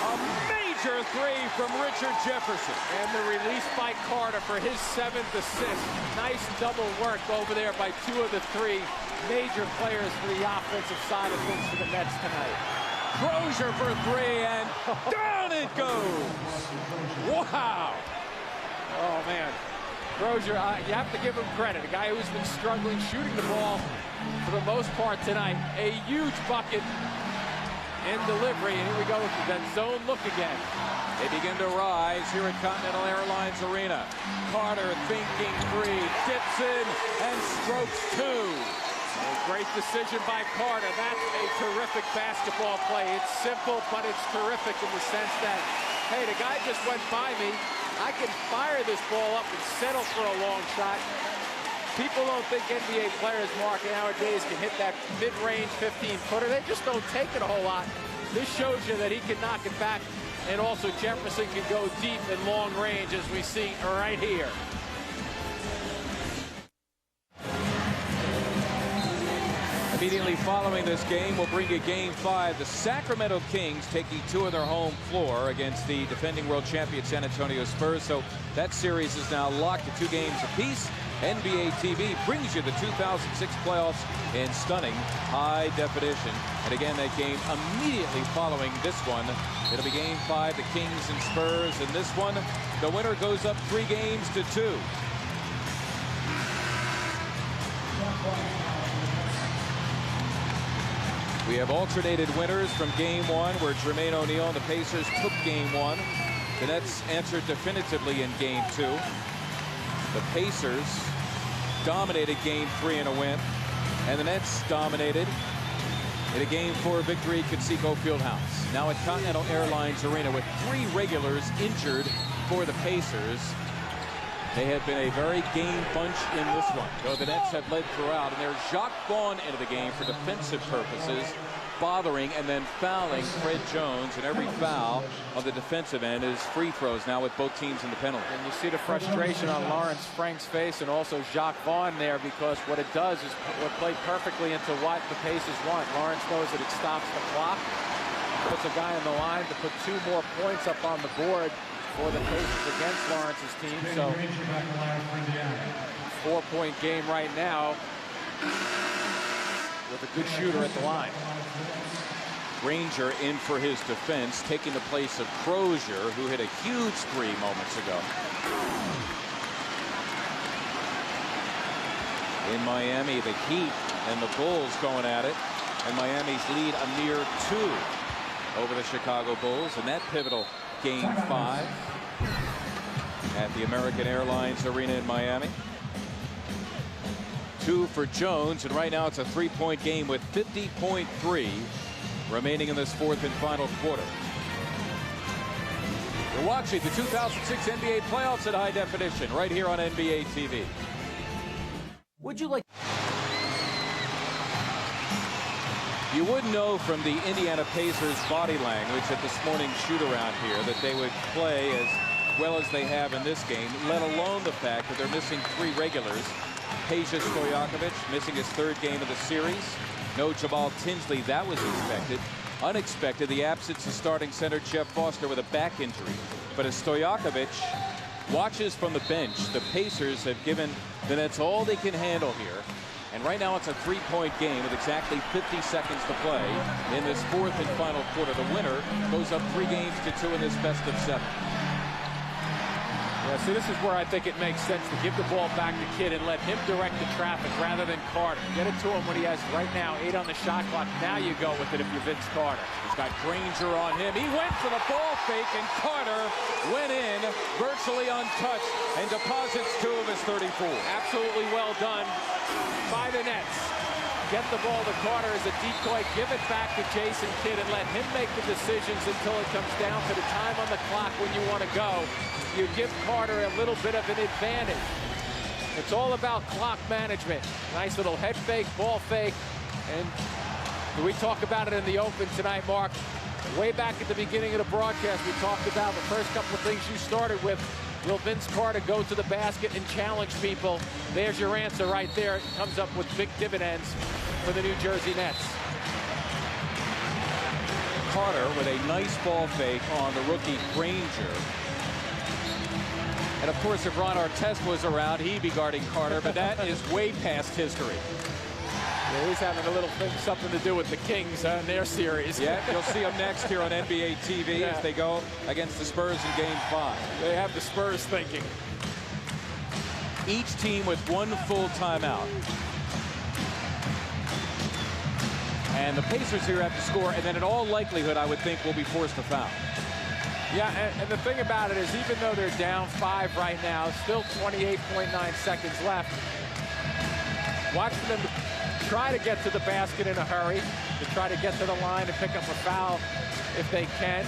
A major 3 from Richard Jefferson. And the release by Carter for his 7th assist. Nice double work over there by 2 of the 3 major players for the offensive side of things for the Nets tonight. Crozier for 3, and down it goes. Wow. Oh, man. Crozier, you have to give him credit. A guy who's been struggling shooting the ball for the most part tonight. A huge bucket in delivery. And here we go with that zone look again. They begin to rise here at Continental Airlines Arena. Carter thinking 3, dips in, and strokes 2. A great decision by Carter. That's a terrific basketball play. It's simple, but it's terrific in the sense that, hey, the guy just went by me. I can fire this ball up and settle for a long shot. People don't think NBA players, Mark, nowadays can hit that mid-range 15-footer. They just don't take it a whole lot. This shows you that he can knock it back, and also Jefferson can go deep and long range, as we see right here. Immediately following this game, we'll bring you Game 5. The Sacramento Kings taking 2 on their home floor against the defending world champion San Antonio Spurs. So that series is now locked to 2 games apiece. NBA TV brings you the 2006 playoffs in stunning high definition. And again, that game immediately following this one. It'll be Game 5, the Kings and Spurs. And this one, the winner goes up 3 games to 2. We have alternated winners from Game 1, where Jermaine O'Neal and the Pacers took Game 1. The Nets answered definitively in Game 2. The Pacers dominated Game 3 in a win, and the Nets dominated in a Game 4 victory at Conseco Fieldhouse. Now at Continental Airlines Arena with 3 regulars injured for the Pacers. They have been a very game bunch in this one, though the Nets have led throughout. And there's Jacques Vaughn into the game for defensive purposes, bothering and then fouling Fred Jones. And every foul on the defensive end is free throws now with both teams in the penalty. And you see the frustration on Lawrence Frank's face and also Jacques Vaughn there, because what it does is play perfectly into what the Pacers want. Lawrence knows that it stops the clock, puts a guy on the line to put 2 more points up on the board for the Pacers against Lawrence's team. So 4-point game right now with a good shooter at the line. Granger in for his defense, taking the place of Crozier, who hit a huge 3 moments ago. In Miami, the Heat and the Bulls going at it, and Miami's lead a mere 2 over the Chicago Bulls, and that pivotal Game 5 at the American Airlines Arena in Miami. 2 for Jones, and right now it's a 3-point game with 50.3 remaining in this 4th and final quarter. You're watching the 2006 NBA playoffs at high definition right here on NBA TV. Would you like... You would know from the Indiana Pacers body language at this morning's shoot-around here that they would play as well as they have in this game, let alone the fact that they're missing 3 regulars. Peja Stojakovic missing his 3rd game of the series. No Jamal Tinsley. That was expected. Unexpected, the absence of starting center Jeff Foster with a back injury. But as Stojakovic watches from the bench, the Pacers have given the Nets all they can handle here. And right now it's a 3-point game with exactly 50 seconds to play in this 4th and final quarter. The winner goes up 3 games to 2 in this best of 7. Yeah, see, this is where I think it makes sense to give the ball back to Kidd and let him direct the traffic rather than Carter. Get it to him when he has right now 8 on the shot clock. Now you go with it if you're Vince Carter. He's got Granger on him. He went for the ball fake, and Carter went in virtually untouched and deposits 2 of his 34. Absolutely well done by the Nets. Get the ball to Carter as a decoy, give it back to Jason Kidd, and let him make the decisions until it comes down to the time on the clock when you want to go. You give Carter a little bit of an advantage. It's all about clock management. Nice little head fake, ball fake, and we talk about it in the open tonight, Mark. Way back at the beginning of the broadcast, we talked about the first couple of things you started with. Will Vince Carter go to the basket and challenge people? There's your answer right there. It comes up with big dividends for the New Jersey Nets. Carter with a nice ball fake on the rookie Granger. And of course, if Ron Artest was around, he'd be guarding Carter, but that is way past history. Yeah, he's having a little thing, something to do with the Kings in their series. Yeah, you'll see them next here on NBA TV as they go against the Spurs in Game 5. They have the Spurs thinking. Each team with 1 full timeout. And the Pacers here have to score, and then in all likelihood, I would think, will be forced to foul. Yeah, and the thing about it is, even though they're down 5 right now, still 28.9 seconds left. Watching them try to get to the basket in a hurry, to try to get to the line and pick up a foul if they can.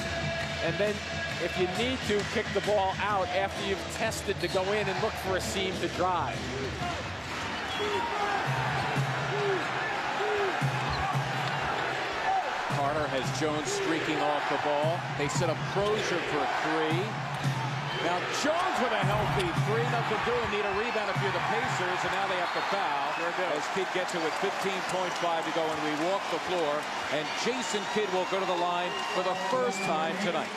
And then if you need to, kick the ball out after you've tested to go in and look for a seam to drive. Carter has Jones streaking off the ball. They set up Crozier for a 3. Now Jones with a healthy three. Nothing doing. Need a rebound if you're the Pacers, and now they have to foul. As Kidd gets it with 15.5 to go, and we walk the floor. And Jason Kidd will go to the line for the first time tonight.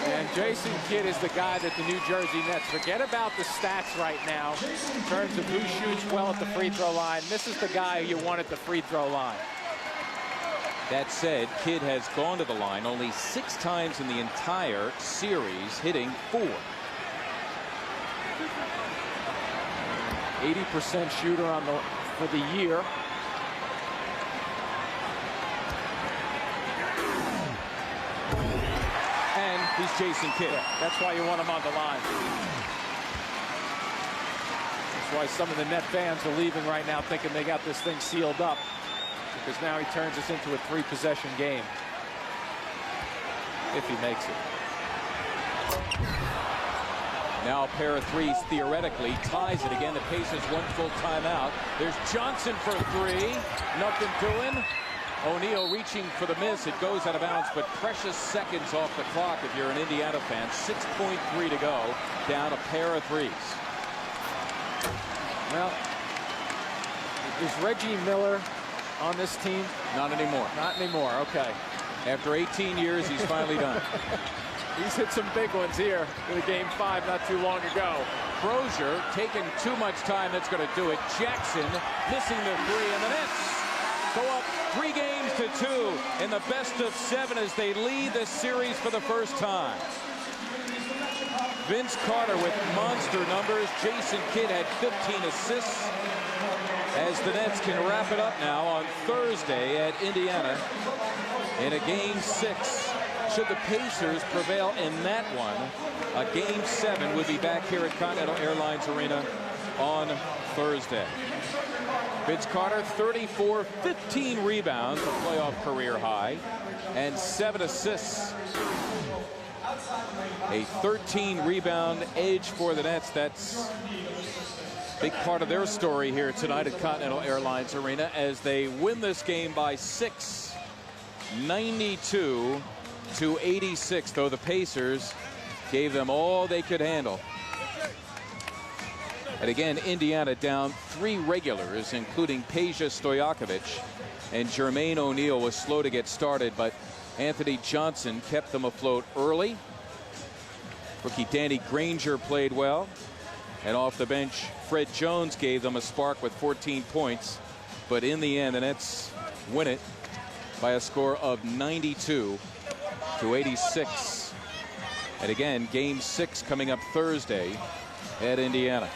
And Jason Kidd is the guy that the New Jersey Nets, forget about the stats right now in terms of who shoots well at the free throw line. This is the guy you want at the free throw line. That said, Kidd has gone to the line only 6 times in the entire series, hitting 4. 80% shooter for the year. And he's Jason Kidd. Yeah, that's why you want him on the line. That's why some of the Net fans are leaving right now thinking they got this thing sealed up. Because now he turns us into a 3-possession game. If he makes it. Now a pair of threes theoretically ties it again. The Pacers 1 full timeout. There's Johnson for 3. Nothing doing. O'Neal reaching for the miss. It goes out of bounds, but precious seconds off the clock if you're an Indiana fan. 6.3 to go. Down a pair of threes. Well, is Reggie Miller on this team? Not anymore. Not anymore. Okay. After 18 years, he's finally done. He's hit some big ones here in the game 5 not too long ago. Crozier taking too much time. That's going to do it. Jackson missing the 3, and the Nets go up 3 games to 2 in the best of 7 as they lead the series for the first time. Vince Carter with monster numbers. Jason Kidd had 15 assists. As the Nets can wrap it up now on Thursday at Indiana in a game 6. Should the Pacers prevail in that one, a game 7 would be back here at Continental Airlines Arena on Thursday. Vince Carter, 34, 15 rebounds, a playoff career high, and 7 assists. A 13 rebound edge for the Nets. That's a big part of their story here tonight at Continental Airlines Arena as they win this game by 6, 92-86, though the Pacers gave them all they could handle. And again, Indiana down 3 regulars, including Peja Stojakovic, and Jermaine O'Neal was slow to get started, but Anthony Johnson kept them afloat early. Rookie Danny Granger played well, and off the bench, Fred Jones gave them a spark with 14 points, but in the end, the Nets win it by a score of 92-86. And again, game 6 coming up Thursday at Indiana.